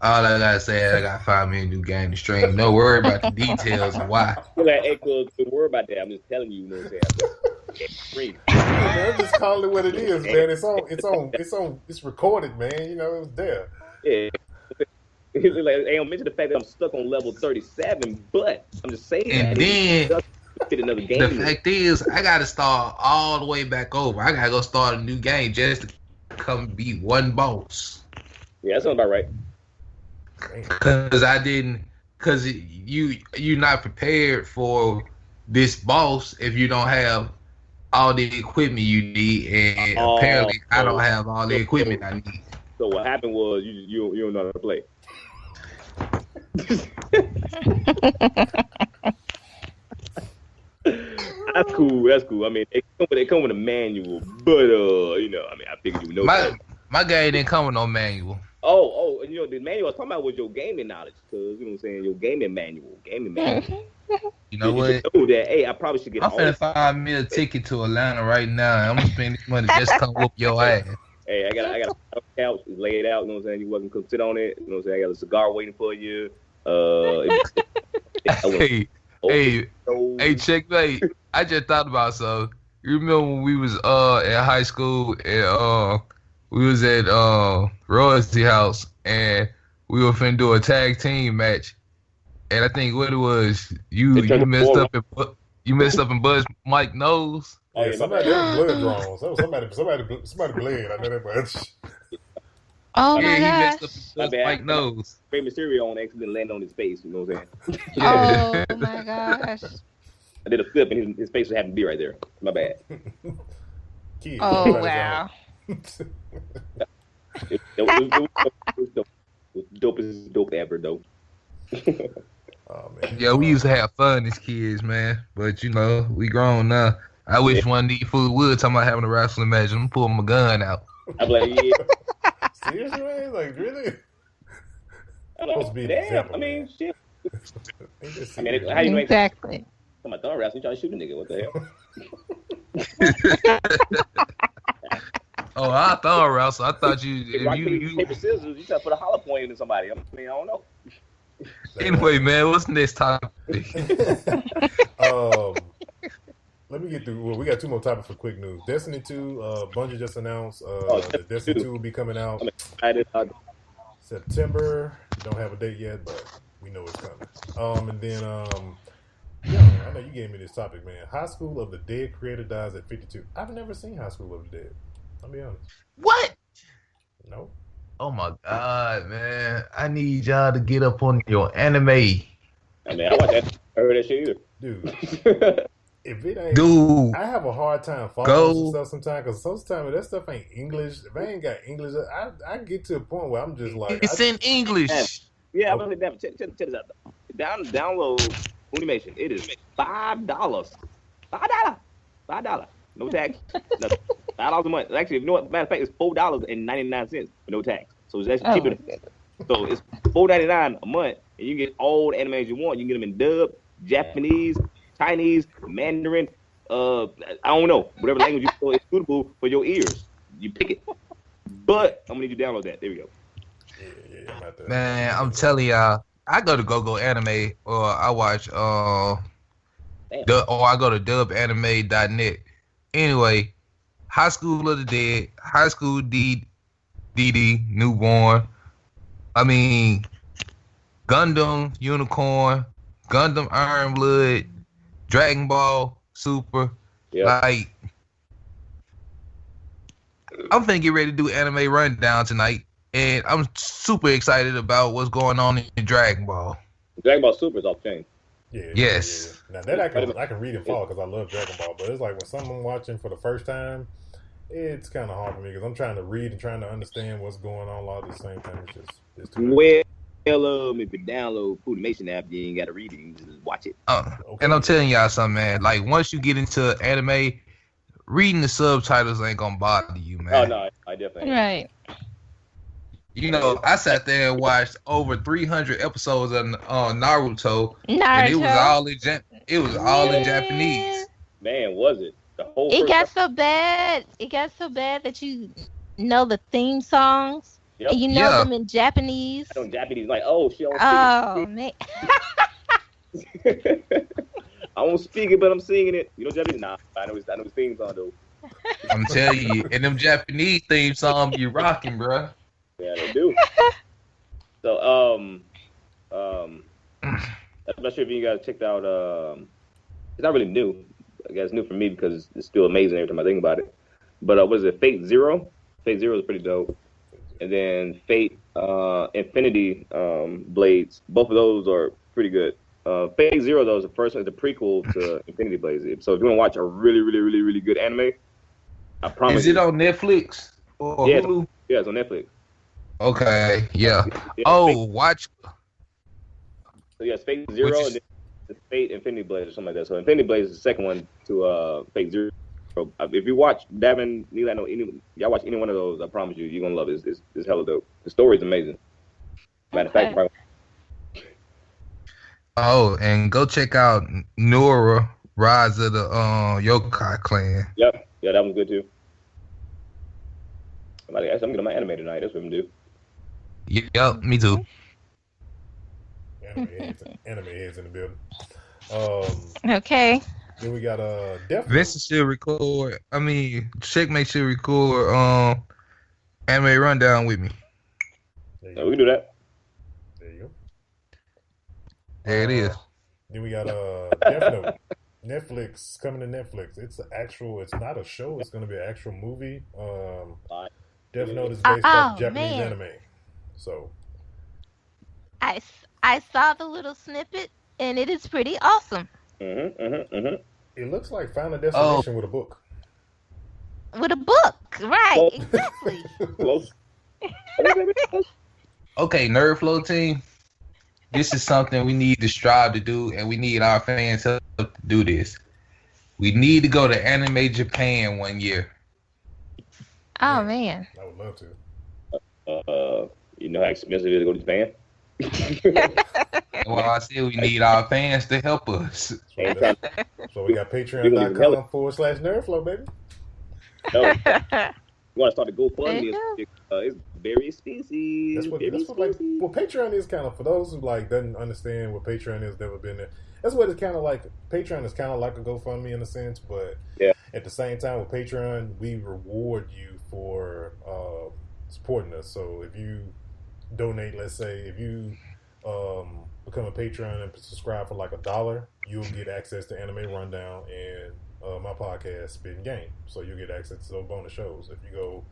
All I gotta say is I gotta find me a new game to stream. No worry about the details and why. Don't worry about that. I'm just telling you, what I'm saying. I'm just calling it what it is, man. It's recorded, man. It was there. Yeah. I don't mention the fact that I'm stuck on level 37, but I'm just saying. And then another game. The fact is, I gotta start all the way back over. I gotta go start a new game just to come beat one boss. Yeah, that sounds about right. Because you're not prepared for this boss if you don't have all the equipment you need, and apparently I don't have all the equipment I need. So what happened was you don't know how to play. That's cool. I mean, they come with a manual, but I figured you would know. My game didn't come with no manual. Oh, the manual I was talking about was your gaming knowledge, because what I'm saying, your gaming manual. You know what? Know that, hey, I probably should get. I'm finna find me a ticket to Atlanta right now. I'm gonna spend this money just come whoop your ass. Hey, I got a couch laid out. You know what I'm saying? You welcome to come sit on it. You know what I'm saying? I got a cigar waiting for you. Hey, checkmate. I just thought about something. You remember when we was in high school and we was at Royalty House and we were finna do a tag team match, and I think what it was, you messed up and buzzed Mike's nose. Oh, yeah, somebody blood drawn. Somebody bled. I know that much. Oh yeah, my he gosh. messed up and Mike's nose. Rey Mysterio on accident landed on his face. You know what I'm saying? Oh my gosh. I did a flip and his face was happened to be right there. My bad. kids. Oh wow. It was dope ever though. Oh man. Yeah, we used to have fun as kids, man. But you know, we grown now. I wish one of these fools would talking about having a wrestling match. I'm pulling my gun out. I'm like, yeah. Seriously, man? Like, really? Supposed to be an example, I mean, shit. I mean, how you exactly. I'm a thumb wrestling. You trying to shoot a nigga? What the hell? Oh, I thought wrestle. I thought you paper scissors. You try to put a hollow point into somebody. I mean, I don't know. Anyway, man, what's the next topic? Let me get through. Well, we got 2 more topics for quick news. Destiny 2, Bungie just announced that Destiny 2 will be coming out September. Don't have a date yet, but we know it's coming. And then, I know you gave me this topic, man. High School of the Dead creator dies at 52. I've never seen High School of the Dead. I'll be honest. What? No. Oh my God, man! I need y'all to get up on your anime. I mean, I watch that. I heard that shit either, dude. If it ain't, I have a hard time following stuff sometimes because sometimes that stuff ain't English. If I ain't got English, I get to a point where I'm just like, it's in English. Yeah, I'm gonna check this out. Download Funimation. It is $5. $5. No tax. Nothing. $5 a month. Actually, you know what? Matter of fact, it's $4.99 with no tax. So it's actually cheaper. So it's $4.99 a month, and you get all the animes you want. You can get them in dub, Japanese, Chinese, Mandarin. I don't know, whatever language you feel is suitable for your ears. You pick it. But I'm gonna need you to download that. There we go. Yeah, man, I'm telling y'all, I go to Go Anime or I watch or I go to dubanime.net. Anyway, High School of the Dead, High School DD, Newborn. I mean, Gundam Unicorn, Gundam Iron Blood, Dragon Ball Super. Yep. Like, I'm finna get ready to do anime rundown tonight, and I'm super excited about what's going on in Dragon Ball. Dragon Ball Super is off chain. Yeah. Yes. Yeah. Now that I can read and follow because I love Dragon Ball, but it's like when someone watching for the first time, it's kind of hard for me because I'm trying to read and trying to understand what's going on all at the same time. It's too much. If you download Funimation app, you ain't got to read it. You just watch it. Okay. And I'm telling y'all something, man. Like, once you get into anime, reading the subtitles ain't gonna bother you, man. Oh, no. I definitely ain't. Right. You know, I sat there and watched over 300 episodes of Naruto. And it was all in Japanese. Man, was it? The whole It got so bad that you know the theme songs. Yep. And you know them in Japanese. I know Japanese, like, oh, she don't speak it. Man. I won't speak it, but I'm singing it. You know Japanese? Nah, I know his theme song, though. I'm telling you, and them Japanese theme songs be rocking, bro. Yeah, they do. So, I'm not sure if you guys checked out, it's not really new. I guess it's new for me because it's still amazing every time I think about it. But what is it, Fate Zero? Fate Zero is pretty dope. And then Fate Infinity Blades. Both of those are pretty good. Fate Zero, though, is the first one. It's a prequel to Infinity Blades. So if you want to watch a really, really, really, really good anime, I promise. Is it on Netflix or Hulu? Yeah, it's on Netflix. Okay, yeah. Watch. So yeah, it's Fate Zero and then it's Fate Infinity Blades or something like that. So Infinity Blades is the second one to Fate Zero. So if you watch Davin, y'all watch any one of those, I promise you're gonna love it. It's hella dope. The story is amazing. Matter of fact, oh, and go check out Nora, Rise of the Yokai Clan. Yep, yeah, that one's good too. I'm getting my anime tonight. That's what I'm gonna do. Yep, me too. Anime heads in the building. Okay. Then we got Death. Vincent should record. Checkmate should record anime rundown with me. We can do that. There you go. There it is. Then we got Death Note. Netflix coming to Netflix. It's not a show. It's going to be an actual movie. Death Note is based off Japanese anime. So I saw the little snippet and it is pretty awesome. It looks like Final Destination with a book. with a book, right? Exactly. Close. Okay, NerdFlow team. This is something we need to strive to do, and we need our fans help to do this. We need to go to Anime Japan one year. Oh man, I would love to. You know how expensive it is to go to Japan? Well, I said we need our fans to help us. So we got patreon.com/NerdFlow, baby. No. You want to start a GoFundMe? It's very expensive. That's what Patreon is kind of, for those who like doesn't understand what Patreon is, never been there. That's what it's kind of like. Patreon is kind of like a GoFundMe in a sense, but at the same time with Patreon, we reward you for supporting us. So if you donate, let's say if you become a patron and subscribe for like $1, you'll get access to Anime Rundown and my podcast Spitting Game. So you'll get access to those bonus shows. If you go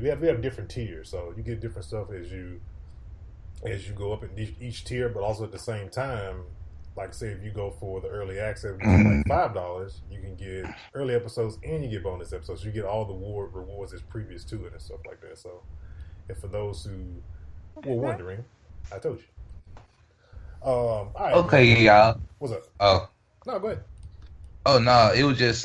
we have different tiers, so you get different stuff as you go up in each tier, but also at the same time, like say if you go for the early access, which is like $5, you can get early episodes and you get bonus episodes. You get all the rewards as previous to it and stuff like that. So if for those who were wondering, I told you. All right, okay, man. Y'all. What's up? Oh. No, go ahead. Oh, no, it was just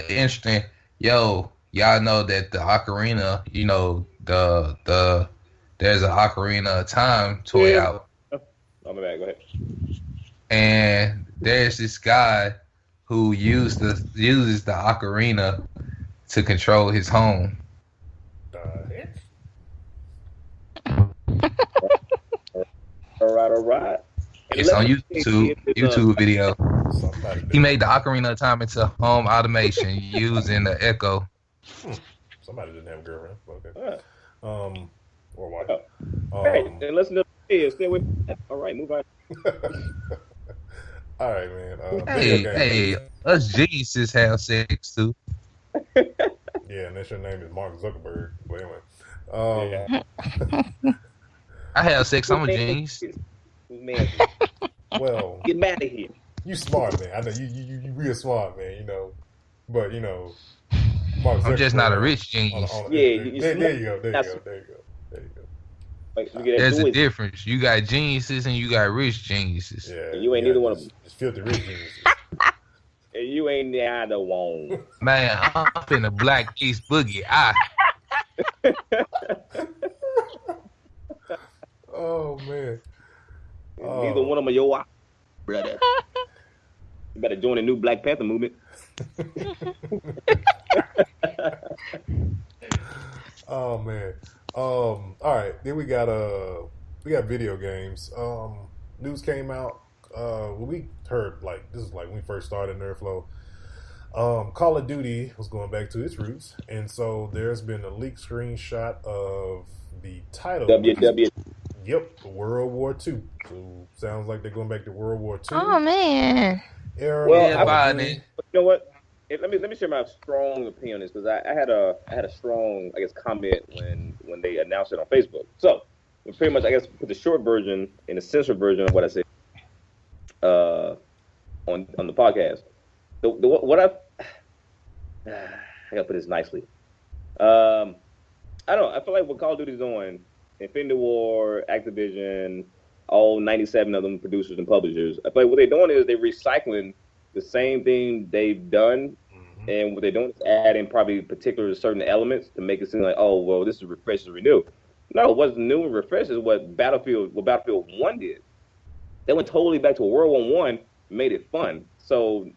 interesting. Yo, y'all know that the Ocarina, you know, there's an Ocarina of Time toy out. Oh, my bad. Go ahead. And there's this guy who uses the Ocarina to control his home. All right. It's on YouTube video. He made the Ocarina of Time into home automation using the Echo. Somebody didn't have a girlfriend. Okay. Or wife. Hey, and listen to the stay with. All right, move on. All right, man. Hey, us geniuses have sex too. Yeah, and that's your name is Mark Zuckerberg. But anyway, I have sex. I'm a genius. Man, well, get mad at here. You smart, man. I know you real smart, man. You know, but you know, Mark Zuckerberg, I'm just not a rich genius. There you go. Like, there's a difference. You got geniuses and you got rich geniuses. Yeah, you ain't neither one of them. It's filthy rich geniuses. And you ain't neither one. Man, I'm finna black East Boogie. Oh man. Neither one of them are your brother. You better join the new Black Panther movement. Oh man. All right. Then we got video games. News came out. We heard this is like when we first started NerdFlow. Call of Duty was going back to its roots, and so there's been a leaked screenshot of the title. Yep, World War II. So sounds like they're going back to World War II. Oh man. You know what? Let me share my strong opinion on this, because I had a strong, I guess, comment when they announced it on Facebook. So pretty much, I guess, put the short version and the censored version of what I said on the podcast. I gotta put this nicely. I don't know. I feel like what Call of Duty is doing, Infinity War, Activision, all 97 of them producers and publishers, I feel like what they're doing is they're recycling the same thing they've done, and what they're doing is adding probably particular certain elements to make it seem like, oh, well, this is refresh and renew. No, what's new and refresh is what Battlefield 1 did. They went totally back to World War I, made it fun. So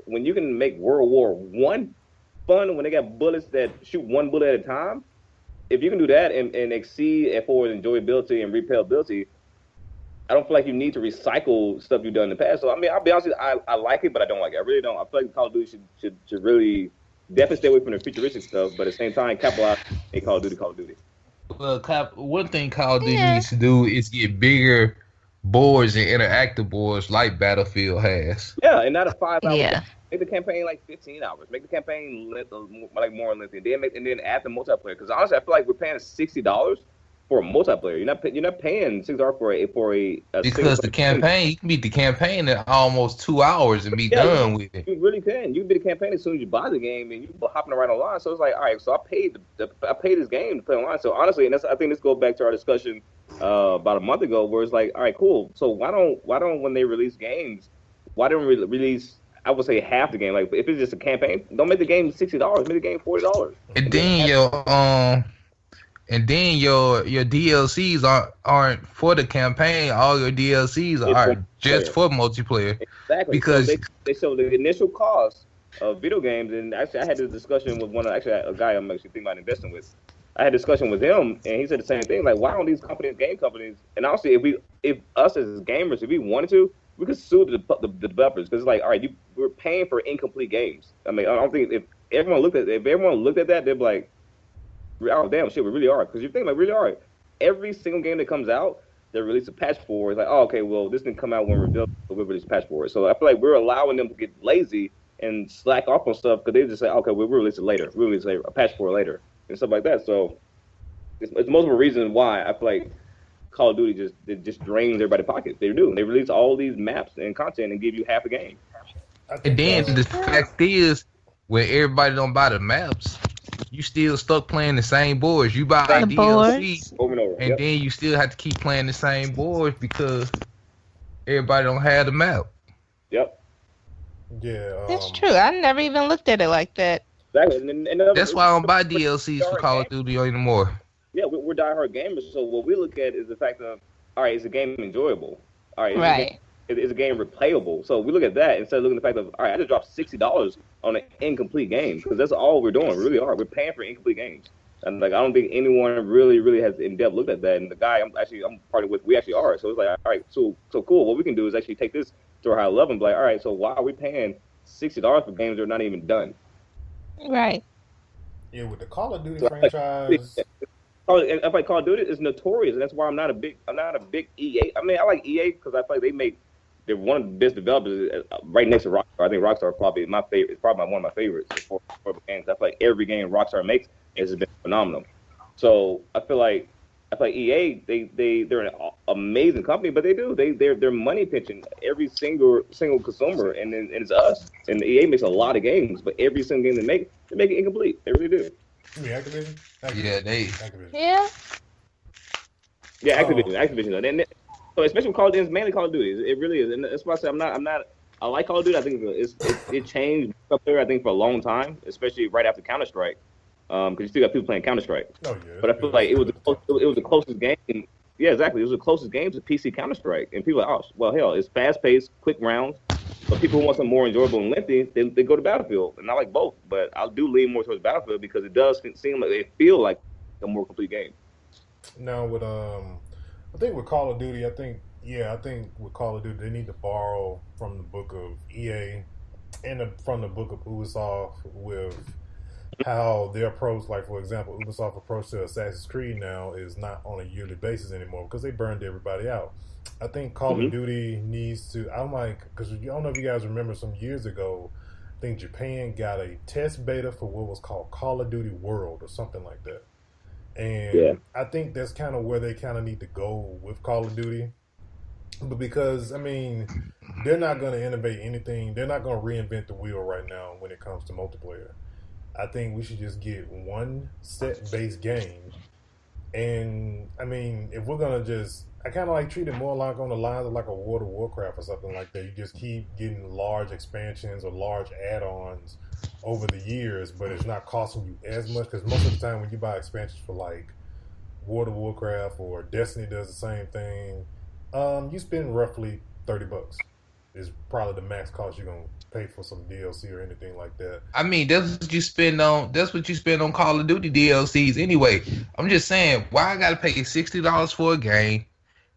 when you can make World War I fun, when they got bullets that shoot one bullet at a time, if you can do that and exceed at for enjoyability and replayability, I don't feel like you need to recycle stuff you've done in the past. So, I mean, I'll be honest with you, I like it, but I don't like it. I really don't. I feel like Call of Duty should really definitely stay away from the futuristic stuff, but at the same time, capitalize on Call of Duty. Well, one thing Call of Duty needs to do is get bigger boards and interactive boards like Battlefield has. Yeah, and not a 5 hour. Yeah. Make the campaign like 15 hours. Make the campaign like more lengthy. And then add the multiplayer. Because honestly, I feel like we're paying $60 for a multiplayer. You're not paying $6 for a because the campaign, you can beat the campaign in almost 2 hours and be done with it. You really can. You can beat the campaign as soon as you buy the game, and you hopping around online. So it's like, all right, so I paid this game to play online. So honestly, and I think this goes back to our discussion about a month ago, where it's like, all right, cool. So why don't when they release games, why don't we release, I would say, half the game? Like if it's just a campaign, don't make the game $60, make the game $40. And then your DLCs aren't for the campaign. All your DLCs are just for multiplayer. Exactly. Because they show the initial cost of video games. And actually, I had this discussion with a guy I'm actually thinking about investing with. I had a discussion with him, and he said the same thing. Like, why don't these game companies, and honestly, if us as gamers, if we wanted to, we could sue the developers, because it's like, all right, we're paying for incomplete games. I mean, I don't think if everyone looked at that, they'd be like, oh damn shit, we really are. Because you think like really are. Every single game that comes out, they release a patch for. It's like, oh okay, well this didn't come out when revealed, but we release a patch for it. So I feel like we're allowing them to get lazy and slack off on stuff because they just say, okay, we'll release it later. We'll release a patch for it later and stuff like that. So it's multiple reasons why I feel like Call of Duty just drains everybody's pockets. They do. They release all these maps and content and give you half a game. And then the fact is, when everybody don't buy the maps, you still stuck playing the same boards. You buy a DLC, over and over, and then you still have to keep playing the same boards because everybody don't have the map. Yep. Yeah. That's true. I never even looked at it like that. Exactly. And that's why I don't buy DLCs for Call of Duty anymore. Yeah, we're diehard gamers, so what we look at is the fact of, all right, is the game enjoyable? All right. Right. Is a game replayable? So we look at that instead of looking at the fact of, all right, I just dropped $60 on an incomplete game, because that's all we're doing. We really are. We're paying for incomplete games. And like, I don't think anyone really has in depth looked at that. And the guy I'm partnered with, we actually are. So it's like, all right, so cool. What we can do is actually take this to a higher level and be like, all right, so why are we paying $60 for games that are not even done? Right. Yeah, with the Call of Duty franchise. If I Call of Duty is notorious, and that's why I'm not a big EA. I mean, I like EA because I feel like they're one of the best developers right next to Rockstar. I think Rockstar probably my favorite. It's probably one of my favorites for games. I feel like every game Rockstar makes has been phenomenal. So I feel like EA they're an amazing company, but they're money pinching every single consumer, and it's us. And EA makes a lot of games, but every single game they make it incomplete. They really do. You mean Activision? Yeah, Activision. Yeah. Yeah, Activision. So especially with Call of Duty, it's mainly Call of Duty. It really is, and that's why I say I'm not. I like Call of Duty. I think it changed up there. I think for a long time, especially right after Counter-Strike, because you still got people playing Counter-Strike. Oh yeah. But I feel like it was the closest game. Yeah, exactly. It was the closest game to PC Counter-Strike, and people are like, oh well, hell, it's fast-paced, quick rounds. But people who want something more enjoyable and lengthy, they go to Battlefield, and I like both. But I do lean more towards Battlefield because it does seem like it feel like a more complete game. Now with I think with Call of Duty, I think with Call of Duty they need to borrow from the book of EA and from the book of Ubisoft with how their approach, like for example, Ubisoft's approach to Assassin's Creed now is not on a yearly basis anymore because they burned everybody out. I think Call of Duty needs to. I'm like, because I don't know if you guys remember some years ago, I think Japan got a test beta for what was called Call of Duty World or something like that. And I think that's kind of where they kind of need to go with Call of Duty. But because, I mean, they're not going to innovate anything. They're not going to reinvent the wheel right now when it comes to multiplayer. I think we should just get one set-based game. And, I mean, if we're going to just... I kind of like treat it more like on the lines of like a World of Warcraft or something like that. You just keep getting large expansions or large add-ons over the years, but it's not costing you as much, because most of the time when you buy expansions for like World of Warcraft or Destiny does the same thing, you spend roughly $30 is probably the max cost you're gonna pay for some DLC or anything like that. I mean, that's what you spend on Call of Duty DLCs anyway. I'm just saying, why I gotta pay $60 for a game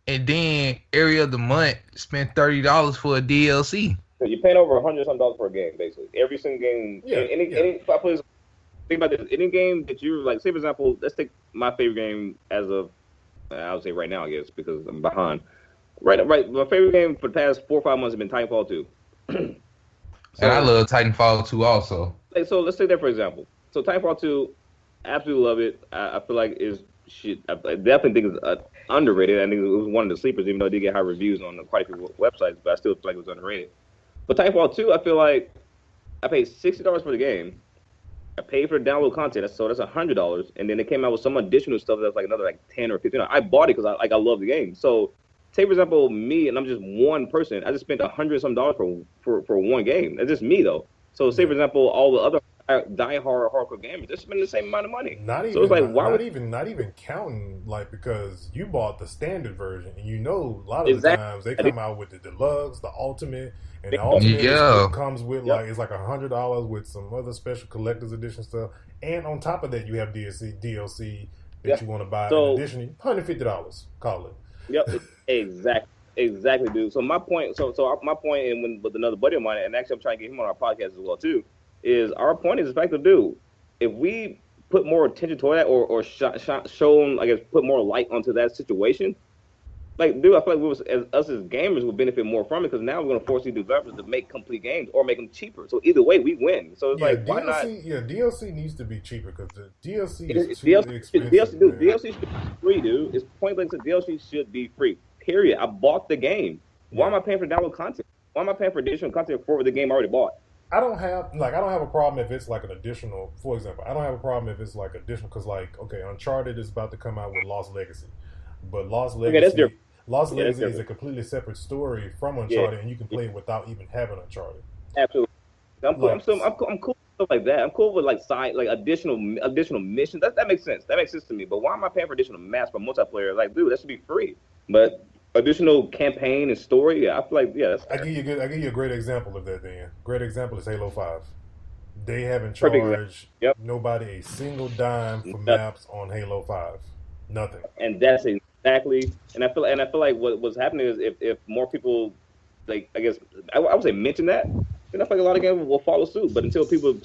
and then every other month spend $30 for a DLC? So you're paying over $100 for a game, basically. Every single game. Yeah. Think about this. Any game that you like, say for example, let's take my favorite game as of, I would say right now, I guess, because I'm behind. Right. My favorite game for the past 4 or 5 months has been Titanfall 2. And I love Titanfall 2 also. So let's take that for example. So Titanfall 2, absolutely love it. I feel like it's I definitely think it's underrated. I think it was one of the sleepers, even though it did get high reviews on quite a few websites, but I still feel like it was underrated. But Titanfall 2, I feel like I paid $60 for the game. I paid for the download content, so that's $100, and then it came out with some additional stuff that's like another like $10 or $15. I bought it because I love the game. So, say for example, me, and I'm just one person. I just spent $100 some for one game. That's just me though. So, say for example, all the other die-hard hardcore gamers, they're spending the same amount of money. Not even counting, like, because you bought the standard version, and you know a lot of the times they come out with the deluxe, the ultimate, and the ultimate comes with like it's like $100 with some other special collector's edition stuff, and on top of that you have DLC that you want to buy. So, in addition, $150. Call it. Yep, exactly, dude. So my point, my point, and with another buddy of mine, and actually I'm trying to get him on our podcast as well too. Is our point is the fact of, dude, if we put more attention to that or show, I guess, put more light onto that situation, like, dude, I feel like us as gamers would benefit more from it because now we're going to force these developers to make complete games or make them cheaper. So either way, we win. So it's like, why not? Yeah, DLC needs to be cheaper because the DLC is too expensive. DLC should be free, dude. It's point blank. DLC should be free. Period. I bought the game. Why am I paying for download content? Why am I paying for additional content for the game I already bought? I don't have a problem if it's like an additional. For example, I don't have a problem if it's like additional because, like, okay, Uncharted is about to come out with Lost Legacy, but Lost Legacy is a completely separate story from Uncharted, and you can play it without even having Uncharted. Absolutely, I'm cool with stuff like that. I'm cool with like additional missions. That makes sense. That makes sense to me. But why am I paying for additional maps for multiplayer? Like, dude, that should be free. But additional campaign and story, I feel like I give you a great example of that. Then great example is Halo 5. They haven't charged nobody a single dime for maps on Halo 5. Nothing. And that's exactly. And I feel like what's happening is if more people, like, I guess I would say mention that, then I feel like a lot of games will follow suit. But until people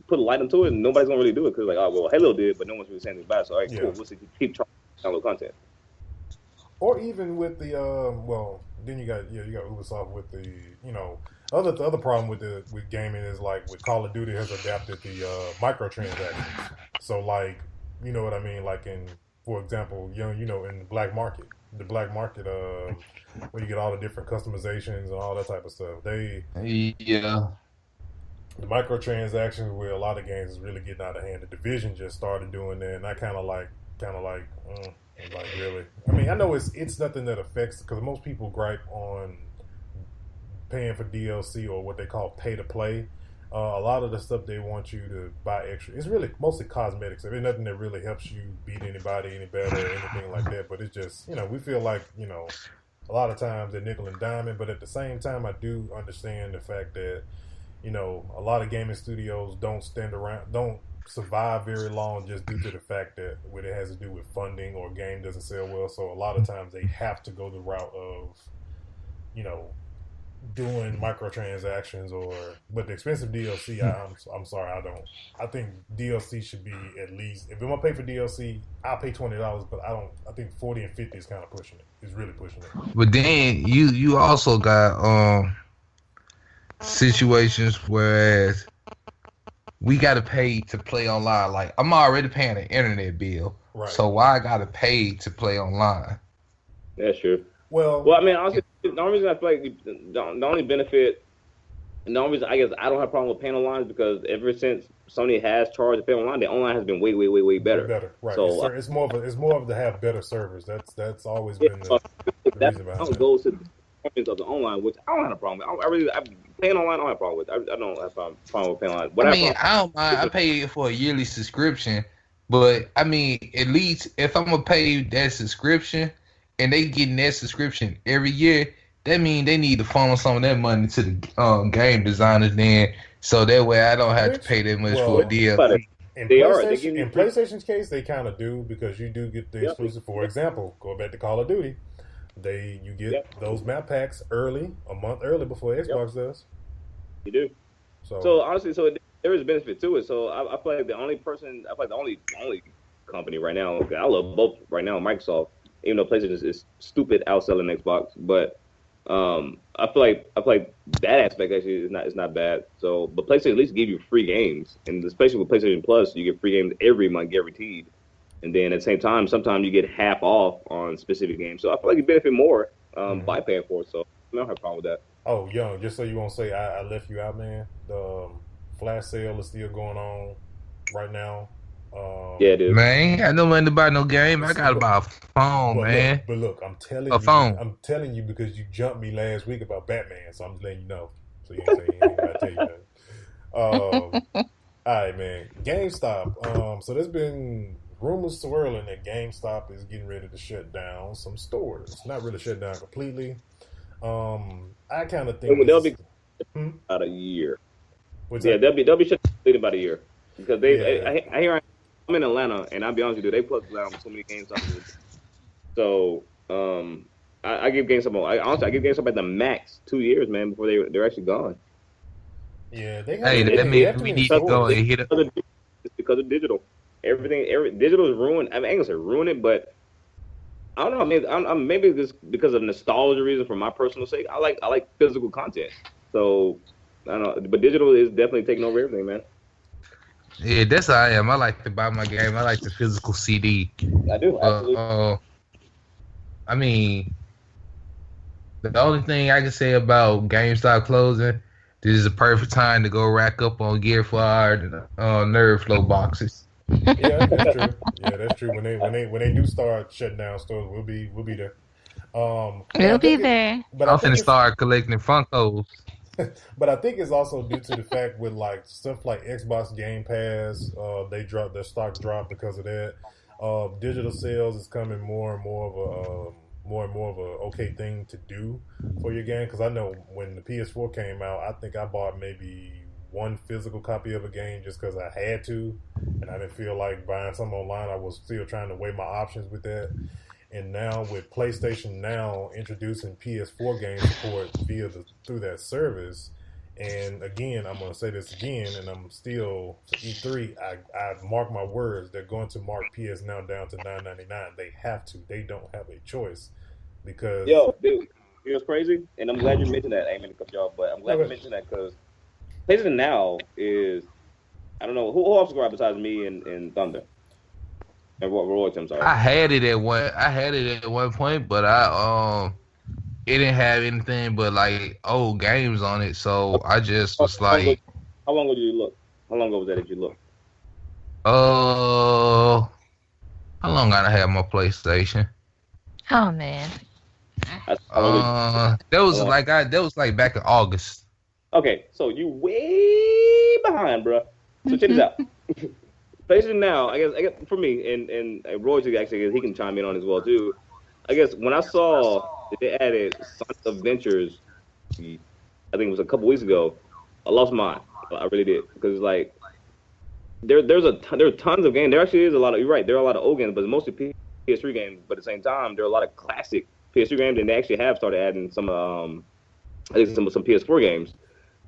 put a light into it, nobody's gonna really do it because like, oh well, Halo did, but no one's really saying anything about it. So all right, cool. We'll keep trying to download content. Or even with the then you got Ubisoft with the the other problem with gaming is like with Call of Duty has adapted the microtransactions. So like you know what I mean, like in for example in the black market where you get all the different customizations and all that type of stuff. The microtransactions where a lot of games is really getting out of hand. The Division just started doing that, and I kind of like. Like really, I mean, I know it's nothing that affects because most people gripe on paying for DLC or what they call pay to play. A lot of the stuff they want you to buy extra. It's really mostly cosmetics. There's nothing that really helps you beat anybody any better or anything like that. But it's just we feel like a lot of times they're nickel and diming. But at the same time, I do understand the fact that a lot of gaming studios don't survive very long just due to the fact that what it has to do with funding or game doesn't sell well. So a lot of times they have to go the route of doing microtransactions but the expensive DLC I'm sorry, I don't. I think DLC should be at least, if I'm gonna pay for DLC I'll pay $20, but I think 40 and 50 is kind of pushing it. It's really pushing it. But then you also got situations whereas we got to pay to play online. Like, I'm already paying an internet bill, right. So why I got to pay to play online? That's true. Well, I mean, honestly, the only reason I feel like the only benefit, and the only reason I guess I don't have a problem with paying online is because ever since Sony has charged to pay online, the online has been way better. Better, right? So it's more of to have better servers. That's always been the reason behind it. Goes to the of the online, which I don't have a problem with. I'm paying online. I don't have a problem with. I don't have a problem with paying online. I don't mind. I pay for a yearly subscription, but I mean, at least if I'm gonna pay that subscription and they getting that subscription every year, that means they need to funnel some of that money to the game designers then, so that way I don't have to pay that much for a deal. In PlayStation's case, they kind of do because you do get the exclusive. For example, go back to Call of Duty. You get those map packs a month early before Xbox does. You do. So honestly, there is a benefit to it. So I feel like the only company right now, I love both right now, Microsoft, even though PlayStation is stupid outselling Xbox, but I feel like that aspect actually is not bad. So, but PlayStation at least give you free games, and especially with PlayStation Plus, you get free games every month guaranteed. And then at the same time, sometimes you get half off on specific games. So I feel like you benefit more by paying for it. So I don't have a problem with that. Oh, Young, just so you won't say I left you out, man. The flash sale is still going on right now. Yeah, it is. Man, I ain't got no money to buy no game. I got to buy a phone, man. Look, I'm telling phone. I'm telling you because you jumped me last week about Batman, so I'm just letting you know. So you ain't got to tell you that. All right, man. GameStop. So there's been rumors swirling that GameStop is getting ready to shut down some stores. Not really shut down completely. I kind of think they'll be about a year. They'll be shut down in about a year because I hear I'm in Atlanta, and I'll be honest with you, they plug down so many GameStop. So I give GameStop. I give GameStop at the max 2 years, man, before they're actually gone. Yeah, they. That means we need to go and hit it. It's because of digital. Digital is ruined. I mean, I ain't gonna say ruin it, but I don't know. Maybe it's because of nostalgia reason for my personal sake. I like physical content. So I don't know, but digital is definitely taking over everything, man. Yeah, that's how I am. I like to buy my game. I like the physical CD. I do. Absolutely. I mean, the only thing I can say about GameStop closing, this is a perfect time to go rack up on Gear 5 and NerdFlow boxes. Yeah, that's true. Yeah, that's true. When they do start shutting down stores, we'll be there. We'll be there. But I'm finna start collecting Funkos. But I think it's also due to the fact with like stuff like Xbox Game Pass, their stock dropped because of that. Digital sales is coming more and more of a okay thing to do for your game. Because I know when the PS4 came out, I think I bought maybe one physical copy of a game just because I had to, and I didn't feel like buying something online. I was still trying to weigh my options with that. And now with PlayStation Now introducing PS4 game support through that service, and again, I'm going to say this again, and I'm still for E3. I mark my words. They're going to mark PS Now down to $9.99. They have to. They don't have a choice because dude, it was crazy, and I'm glad you mentioned that. I ain't meant to cut you off, but I'm glad you mentioned that because PlayStation Now is, I don't know who else go out besides me and Thunder. And Roy, I'm sorry. I had it at one point, but it didn't have anything but like old games on it, so I just was like. How long ago did you look? How long ago was that you looked? How long I have my PlayStation? Oh man. That was like back in August. Okay, so you way behind, bro. So check this out. PlayStation Now, I guess for me, and Roy actually he can chime in on as well too. I guess when I saw that they added Sonic Adventures, I think it was a couple weeks ago, I lost mine. I really did because like there are tons of games. There actually is a lot of. You're right. There are a lot of old games, but mostly PS3 games. But at the same time, there are a lot of classic PS3 games, and they actually have started adding some I think some PS4 games.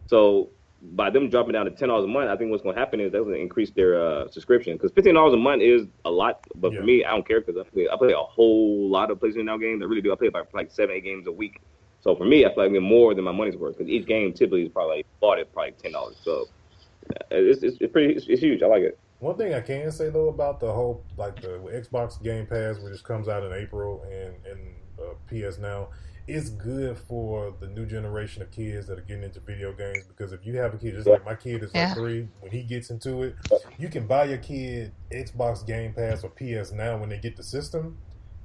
So by them dropping down to $10 a month, I think what's going to happen is they're going to increase their subscription because $15 a month is a lot. But for me, I don't care because I play a whole lot of PlayStation Now games. I really do. I play about like 7-8 games a week. So for me, I feel like I get more than my money's worth because each game typically is probably bought at probably $10. So it's huge. I like it. One thing I can say though about the whole like the Xbox Game Pass, which comes out in April, and PS Now, it's good for the new generation of kids that are getting into video games because if you have a kid, just like my kid is like 3, when he gets into it, you can buy your kid Xbox Game Pass or PS Now when they get the system,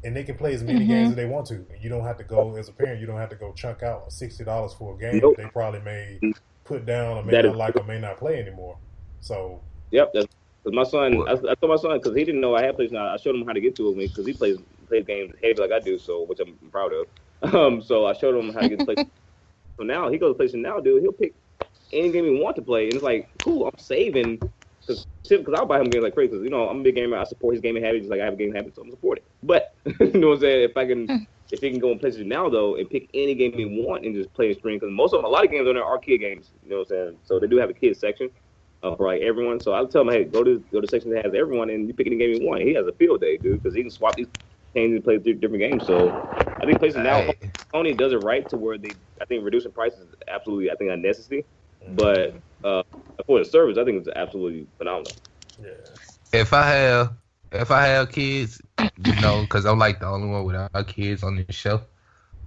and they can play as many games as they want to. You don't have to go, as a parent, you don't have to go chunk out $60 for a game they probably may put down or may not like or may not play anymore. So that's because my son, I told my son because he didn't know I had PlayStation. I showed him how to get to it because he plays games heavy like I do, so which I'm proud of. So I showed him how to get to PlayStation. So now he goes to PlayStation Now, dude. He'll pick any game he wants to play, and it's like, cool. I'm saving because I'll buy him games like crazy. Because I'm a big gamer. I support his gaming habits. Just like I have a gaming habit, so I'm supporting. But you know what I'm saying? If he can go on PlayStation Now though and pick any game he want and just play a stream, because a lot of games on there are kid games. You know what I'm saying? So they do have a kids section. For like everyone, so I'll tell him, hey, go to the section that has everyone, and you pick any game you want. He has a field day, dude, because he can swap these games and play different games. So I think PlayStation Now, Sony does it right to where I think reducing prices is absolutely, I think, a necessity. But for the service, I think it's absolutely phenomenal. Yeah. If I have if I have kids, because I'm like the only one without kids on this show.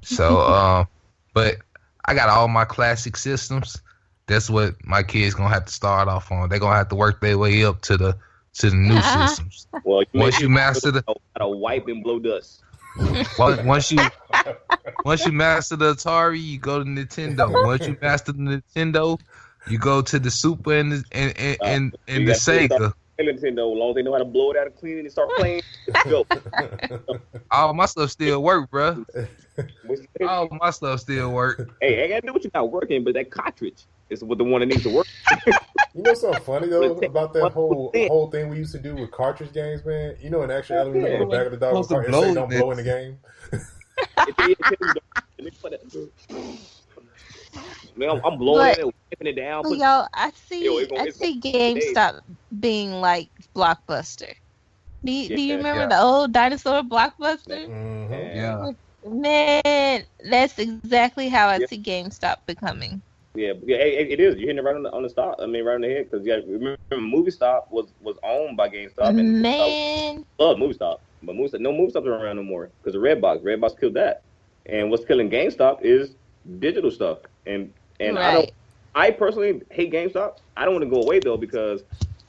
So, but I got all my classic systems. That's what my kids gonna have to start off on. They're gonna have to work their way up to the new systems. Well, once you master the, gotta wipe and blow dust. Once you master the Atari, you go to Nintendo. Once you master the Nintendo, you go to the Super and the Sega. Nintendo, as long as they know how to blow it out and clean it and start playing, let's go. All my stuff still work, bro. All my stuff still work. Hey, I gotta do what you got working, but that cartridge is what the one that needs to work. You know something funny though about that whole thing we used to do with cartridge games, man? You know, in actuality, we look on the back of the dog and say don't blow in the game. Man, I'm blowing it, whipping it down. Yo, I see GameStop being like Blockbuster. Do you remember the old dinosaur Blockbuster? Mm-hmm. Yeah. Man, that's exactly how I see GameStop becoming. Yeah, it is. You're hitting it right on the stop. I mean, right on the head. Because remember, Movie Stop was owned by GameStop. And man, love Movie Stop, but no Movie Stops are around no more because the Redbox killed that. And what's killing GameStop is digital stuff. And right. I personally hate GameStop. I don't want to go away though because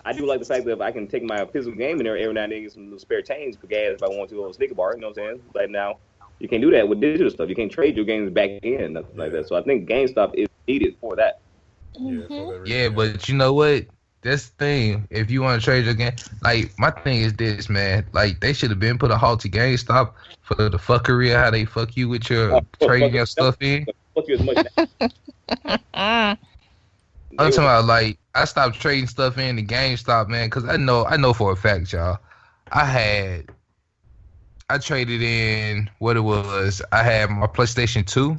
I do like the fact that if I can take my physical game in there every now and then, get some spare change for gas if I want to on a sneaker bar. You know what I'm saying? Like now, you can't do that with digital stuff. You can't trade your games back in, nothing like that. So I think GameStop is needed for that. Yeah, but you know what? That's the thing. If you want to trade your game, like my thing is this, man. Like they should have been put a halt to GameStop for the fuckery of how they fuck you with your trading your stuff in. Fuck you as much. I'm talking about like I stopped trading stuff in to GameStop, man, because I know for a fact, y'all. I traded in what it was. I had my PlayStation 2.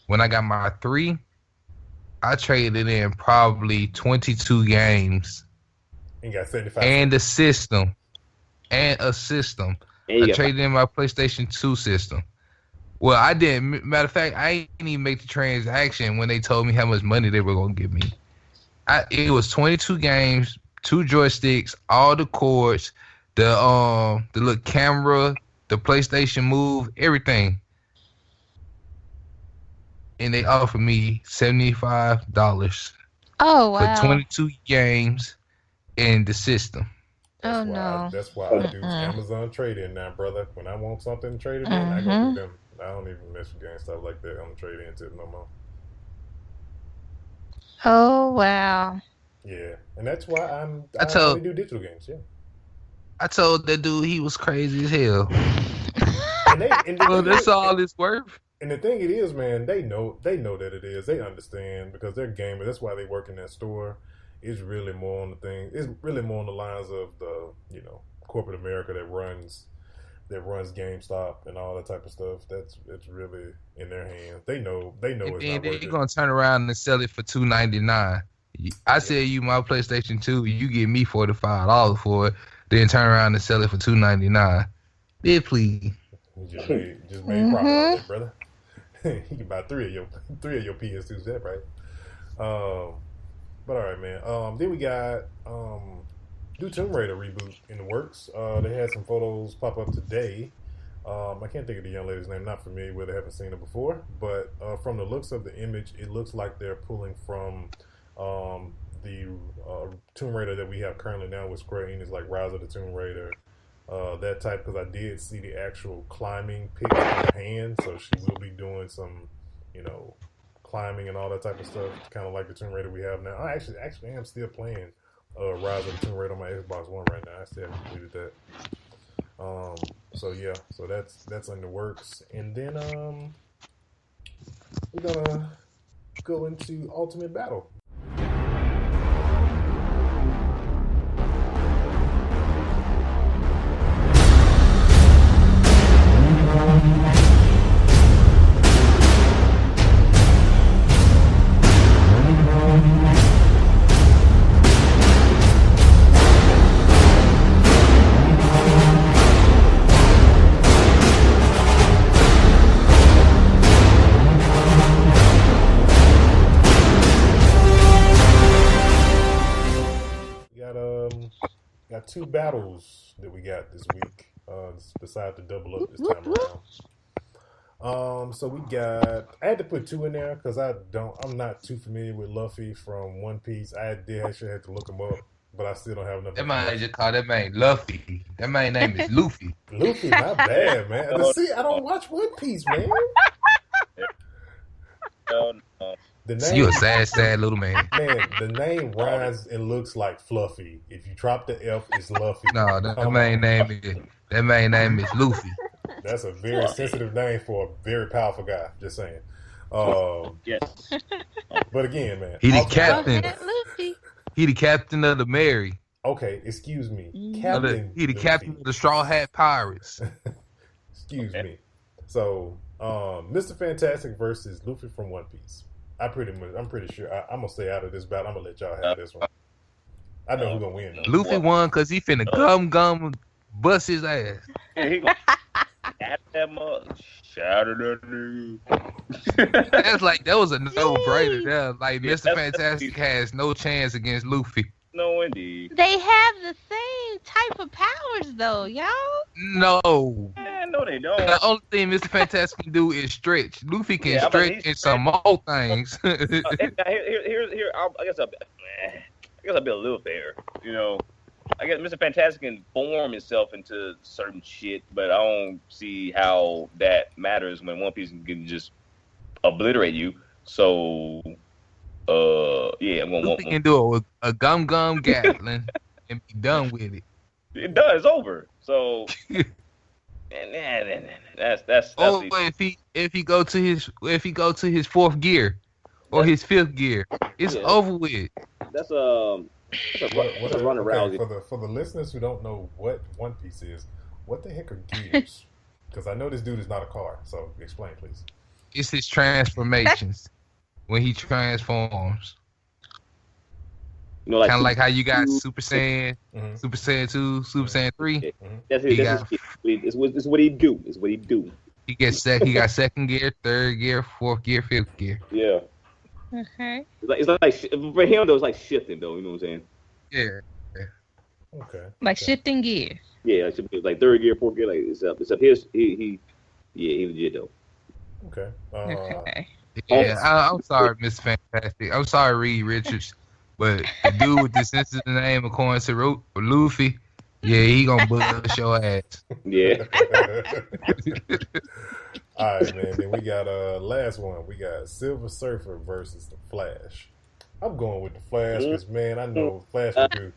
When I got my 3, I traded in probably 22 games. You got 75. And a system. I traded in my PlayStation 2 system. Well, I didn't. Matter of fact, I didn't even make the transaction when they told me how much money they were going to give me. It was 22 games, 2 joysticks, all the cords, the little camera, the PlayStation Move, everything. And they offered me $75. Oh, wow. For 22 games and the system. That's why I do Amazon trade-in now, brother. When I want something traded in, I go through them. I don't even mess with GameStop like that on the trade-in tip no more. Oh, wow. Yeah, and that's why I only do digital games, yeah. I told that dude he was crazy as hell. Well, that's all it's worth. And the thing it is, man, they know that it is. They understand because they're gamers. That's why they work in that store. It's really more on the thing. It's really more on the lines of the corporate America that runs GameStop and all that type of stuff. It's really in their hands. They know it's not worth it. They're gonna turn around and sell it for $2.99. I sell you my PlayStation 2, you give me $45 for it. Then turn around and sell it for $2.99. Bid please. Just made profit on that, brother. You can buy three of your PS2s, that right? But all right, man. Then we got new Tomb Raider reboot in the works. They had some photos pop up today. I can't think of the young lady's name. Not familiar with it. Haven't seen it before. But from the looks of the image, it looks like they're pulling from the Tomb Raider that we have currently now with Square Enix, like Rise of the Tomb Raider, that type. Because I did see the actual climbing pic in her hand, so she will be doing some, climbing and all that type of stuff, kind of like the Tomb Raider we have now. I actually am still playing Rise of the Tomb Raider on my Xbox One right now. I still haven't completed that. So that's in the works, and then we're gonna go into Ultimate Battle. 2 battles that we got this week. Decided to double up this time around. So we got. I had to put 2 in there because I'm not too familiar with Luffy from One Piece. I did actually have to look him up, but I still don't have enough. That man just call that man Luffy. That man name is Luffy. Luffy, my bad, man. See, I don't watch One Piece, man. No. You a sad little man. Man, the name rhymes and looks like Fluffy. If you drop the F, it's Luffy. No, that man name is Luffy. That's a very sensitive name for a very powerful guy. Just saying. Yes. But again, man, he the captain. He the captain of the Mary. Okay, excuse me, Captain. He the captain of the Straw Hat Pirates. Excuse me. So, Mr. Fantastic versus Luffy from One Piece. I'm pretty sure. I'm gonna stay out of this battle. I'm gonna let y'all have this one. I know who's gonna win though. Luffy won because he finna gum bust his ass. Yeah, he gonna at that much. Shout at that nigga. That's like that was a no-brainer. There, like Mr. Fantastic has no chance against Luffy. No, indeed. They have the same type of powers, though, y'all. No. No, they don't. The only thing Mr. Fantastic can do is stretch. Luffy can stretch in some more things. Here, I guess I'll be a little fair. You know, I guess Mr. Fantastic can form himself into certain shit, but I don't see how that matters when One Piece can just obliterate you. So, yeah, I'm gonna. Luffy can do a gum Gatling and be done with it. It does. It's over. So. That's if he go to his 4th gear or his 5th gear, it's over with. That's a runner rousey. For the listeners who don't know what One Piece is, what the heck are gears? Because I know this dude is not a car, so explain, please. It's his transformations when he transforms. You know, like kind of like how you got Super Saiyan, Super Saiyan 2, Super Saiyan 3. That's what he do. It's what he do. He got 2nd gear, 3rd gear, 4th gear, 5th gear. Yeah. Okay. It's like for him though, it's like shifting though. You know what I'm saying? Yeah. Okay. Like shifting gears. Yeah, it should be like 3rd gear, 4th gear. Like it's up his. He legit though. Okay. Okay. Yeah, I'm sorry, Miss Fantastic. I'm sorry, Reed Richards. But the dude with the sensitive name, according to Luffy, yeah, he gonna bust your ass. Yeah. All right, man. Then we got last one. We got Silver Surfer versus the Flash. I'm going with the Flash because man, I know Flash can do.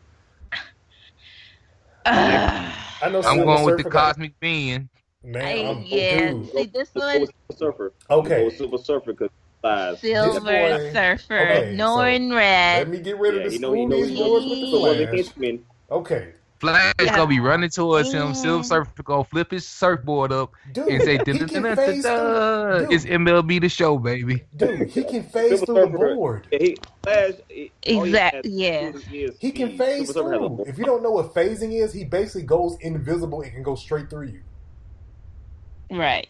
I know. I'm going with the Cosmic Being. Man, dude. See this one. Surfer. Okay. Silver Surfer because. Silver Surfer, Norn Red. Let me get rid of the school these boys with the Flash. Okay. Flash gonna be running towards him. Silver Surfer gonna flip his surfboard up and say, "It's MLB The Show, baby." Dude, he can phase through the board. Exactly. Yeah. He can phase through. If you don't know what phasing is, he basically goes invisible and can go straight through you. Right.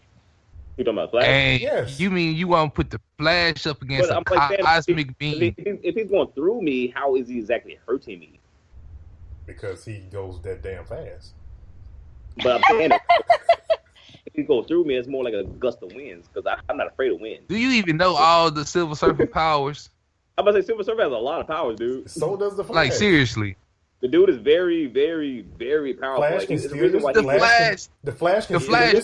You talking about Flash? And yes. You mean you want to put the Flash up against a cosmic being? If he's going through me, how is he exactly hurting me? Because he goes that damn fast. But I'm saying if he goes through me, it's more like a gust of winds because I'm not afraid of wind. Do you even know all the Silver Surfer powers? I'm about to say Silver Surfer has a lot of powers, dude. So does the Flash. Like seriously. The dude is very, very, very powerful. Flash can the Flash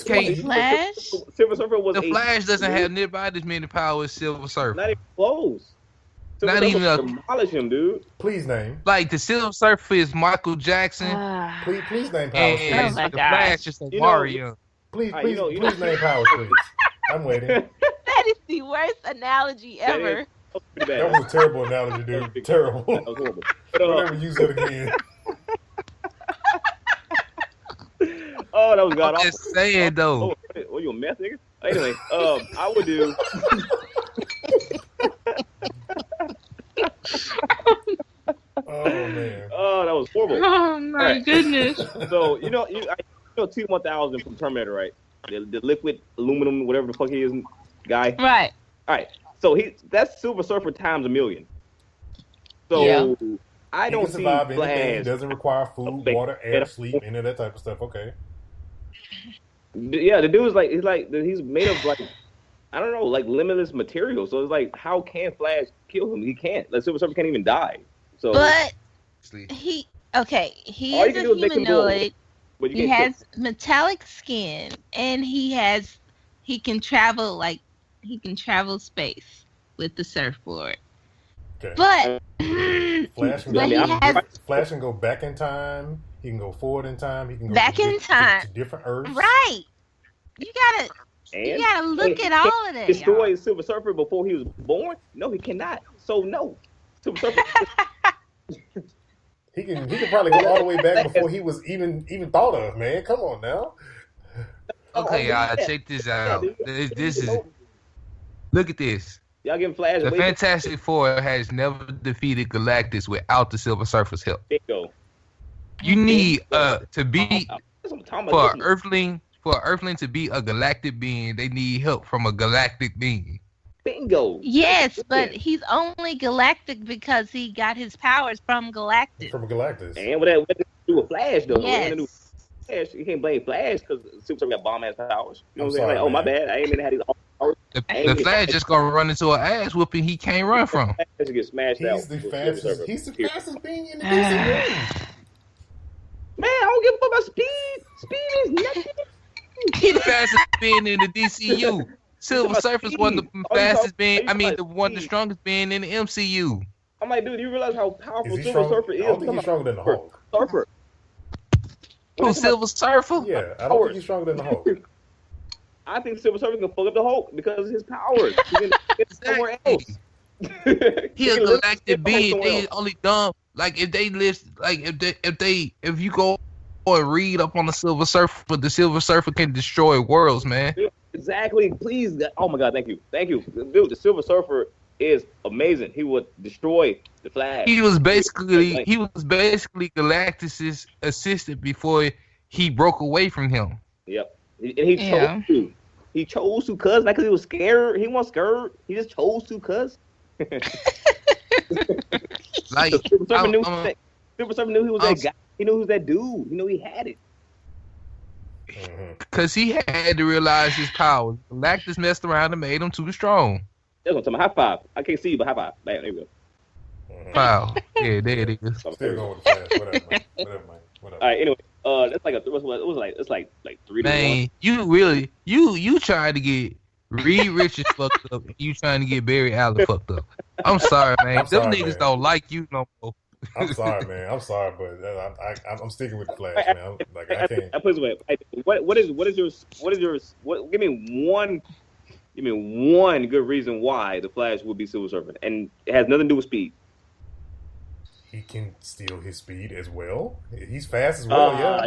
can't. Flash. Silver Surfer was. The Flash doesn't have nearby as many powers as Silver Surfer. Not even close. Not even demolish him, dude. Please name. Like the Silver Surfer is Michael Jackson. Please name powers. And the Flash is like Mario. Please name powers, please. I'm waiting. That is the worst analogy ever. That was a terrible analogy, dude. Terrible. That was horrible. Don't ever use that again. Oh, that was god awful. I'm just saying, though. Oh, you a meth nigga? Anyway, I would do. Oh man. Oh, that was horrible. Oh my goodness. So you know T-1000 from Terminator, right? The liquid aluminum, whatever the fuck he is, guy. Right. All right. So that's Silver Surfer times a million. So I don't see survive anything. Flash. He doesn't require food, water, air, sleep, any of that type of stuff. Okay. Yeah, the dude is he's made of like, I don't know, like limitless material. So it's like, how can Flash kill him? He can't. The Silver Surfer can't even die. So, but he is a humanoid. He has metallic skin, and he can travel space with the surfboard. Okay. But Flash can go back in time. He can go forward in time. He can go back in time to different Earths. Right. You gotta look at all of that. Destroy Silver Surfer before he was born? No, he cannot. So no, Silver Surfer. He can probably go all the way back before he was even thought of. Man, come on now. Okay, y'all, check this out. This is. Look at this. Y'all getting Flash. The Fantastic Four has never defeated Galactus without the Silver Surfer's help. Bingo. You need to beat for an Earthling to be a galactic being. They need help from a galactic being. Bingo. Yes, but he's only galactic because he got his powers from Galactus. From Galactus. And what to do with Flash though? Yes. You can't blame Flash because Super Surfer got bomb ass powers. You know what I'm saying? Sorry, like, oh my bad, I ain't mean to have these powers. The Flash just gonna run into an ass whooping he can't run from. Flash get smashed out. He's the fastest being in the DC. Man, I don't give a fuck about speed. Speed is nothing. He's the fastest being in the DCU. Silver Surfer's one of the fastest being. I mean, the strongest being in the MCU. I'm like, dude, you realize how powerful Silver Surfer is? I don't think he's stronger than the Hulk. Surfer. Who, Silver Surfer? Yeah, I don't think he's stronger than the Hulk. I think Silver Surfer can fuck up the Hulk because of his powers. He can get somewhere else. He a galactic being. They only dumb. Like if they list, like if you go and read up on the Silver Surfer can destroy worlds, man. Exactly. Please. Oh my God. Thank you. Dude, the Silver Surfer is amazing. He would destroy the Flash. He was basically Galactus's assistant before he broke away from him. Yep. And he chose to. He chose to, cuz, not because he was scared. He wasn't scared. He just chose to, cuz. Like Silver Surfer knew he was that guy. He knew he was that dude. He knew he had it. Because he had to realize his powers. Galactus messed around and made him too strong. That's what I'm talking about. High five. I can't see you, but high five. Bam, there we go. Wow. Yeah, there it is. Still going with Flash. Whatever, man. Whatever. All right, anyway. That's like it's like 3 to 1. Man, you really you trying to get Reed Richards fucked up and you trying to get Barry Allen fucked up. I'm sorry, man. Them niggas don't like you no more. I'm sorry, man. But I'm sticking with the Flash, man. I can't. I put it away. What is yours? Give me one good reason why the Flash would be Silver Surfer, and it has nothing to do with speed. He can steal his speed as well. He's fast as well. Yeah.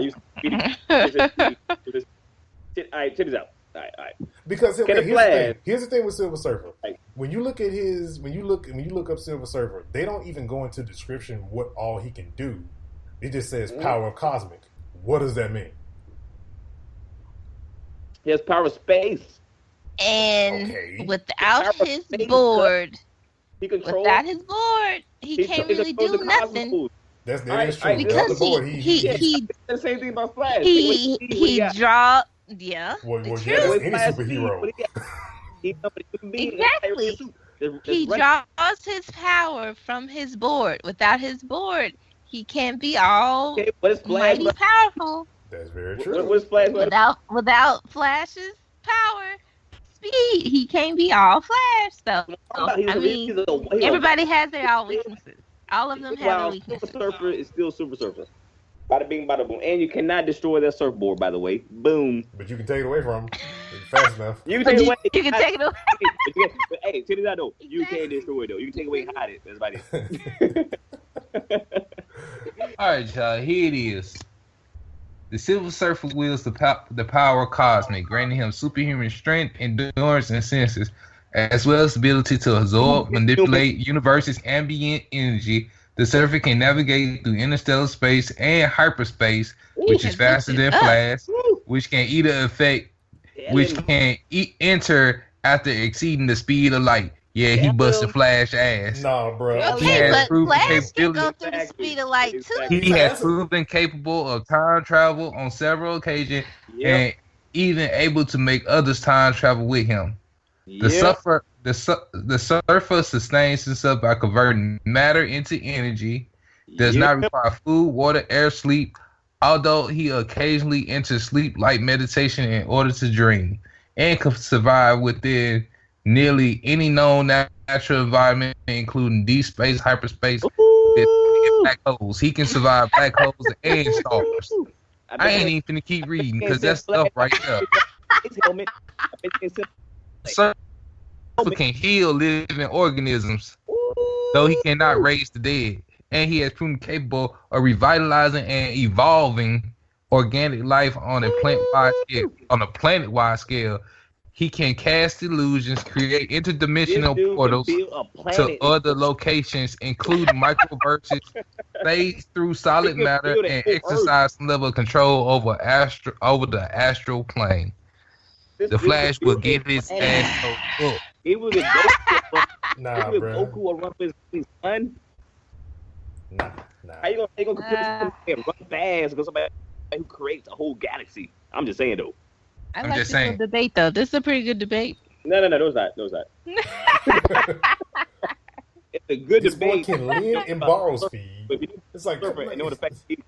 All right, check this out. All right. Because here's the thing with Silver Surfer. When you look up Silver Surfer, they don't even go into description what all he can do. It just says power of cosmic. What does that mean? He has power of space. And without his board, he can't really do nothing. That is true. Because he the same thing about Flash. He draw. Yeah. Well, that's any superhero. Exactly. He draws his power from his board. Without his board, he can't be all mighty powerful. That's very true. What is Flash? Without Flash's power, speed, he can't be all Flash. So everybody has their all weaknesses. All of them have their weaknesses. Silver Surfer is still Silver Surfer. Bada bing, bada boom. And you cannot destroy that surfboard, by the way. Boom. But you can take it away from him. Fast enough. You can take it away. You can take it away. But hey, check this out, though. You can't destroy it, though. You can take it away and hide it. That's about it. All right, y'all. Here it is. The Silver Surfer wields the power of cosmic, granting him superhuman strength, endurance, and senses, as well as the ability to absorb, manipulate universe's ambient energy. The Surfer can navigate through interstellar space and hyperspace, which is faster than Flash, which can enter after exceeding the speed of light. Yeah, he busted Flash ass. Nah, bro. Okay, but Flash can go through the speed of light too. He has proven capable of time travel on several occasions and even able to make others time travel with him. The surfer sustains himself by converting matter into energy. Does not require food, water, air, sleep. Although he occasionally enters sleep-like meditation in order to dream, and can survive within nearly any known natural environment, including deep space, hyperspace, black holes. He can survive black holes and stars. I ain't even finna keep reading because that's stuff right there. Surfer can heal living organisms, though he cannot raise the dead. And he has proven capable of revitalizing and evolving organic life on a planet-wide scale. He can cast illusions, create interdimensional portals to other locations, including microverses, phase through solid matter, and exercise some level of control over the astral plane. The Flash will get his ass up. He was a Goku or run for his son. Nah. How you gonna compare somebody and run fast because somebody who creates a whole galaxy? I'm just saying though. I like this debate though. This is a pretty good debate. No, it's not. It's a good debate. This boy can live in borrow speed. It's like, and then the fact that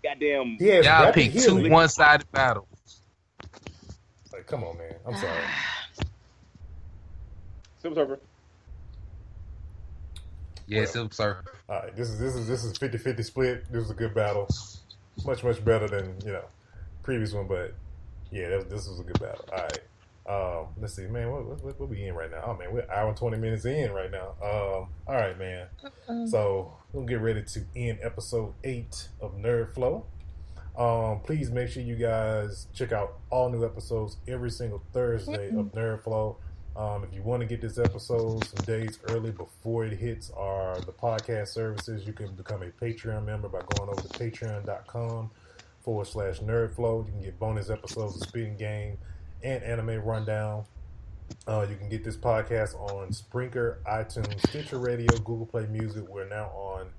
goddamn. Y'all pick two one-sided battles. Like, come on, man. I'm sorry. Silver Surfer. Yeah, Silver Surfer. All right, this is 50-50 split. This was a good battle, much better than previous one. But yeah, this was a good battle. All right, let's see, man. What we in right now? Oh man, we're 1 hour and 20 minutes in right now. All right, man. So we'll get ready to end episode 8 of NerdFlow. Please make sure you guys check out all new episodes every single Thursday of NerdFlow. If you want to get this episode some days early before it hits the podcast services, you can become a Patreon member by going over to patreon.com/nerdflow. You can get bonus episodes of Spitting Game and Anime Rundown. You can get this podcast on Spreaker, iTunes, Stitcher Radio, Google Play Music. We're now on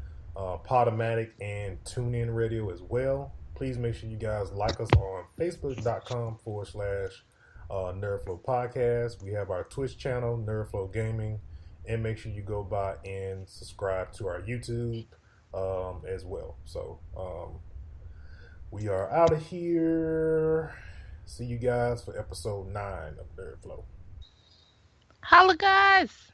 Podomatic and TuneIn Radio as well. Please make sure you guys like us on Facebook.com/NerdFlow Podcast. We have our Twitch channel, NerdFlow Gaming, and make sure you go by and subscribe to our YouTube as well. So we are out of here. See you guys for episode 9 of NerdFlow. Holla, guys.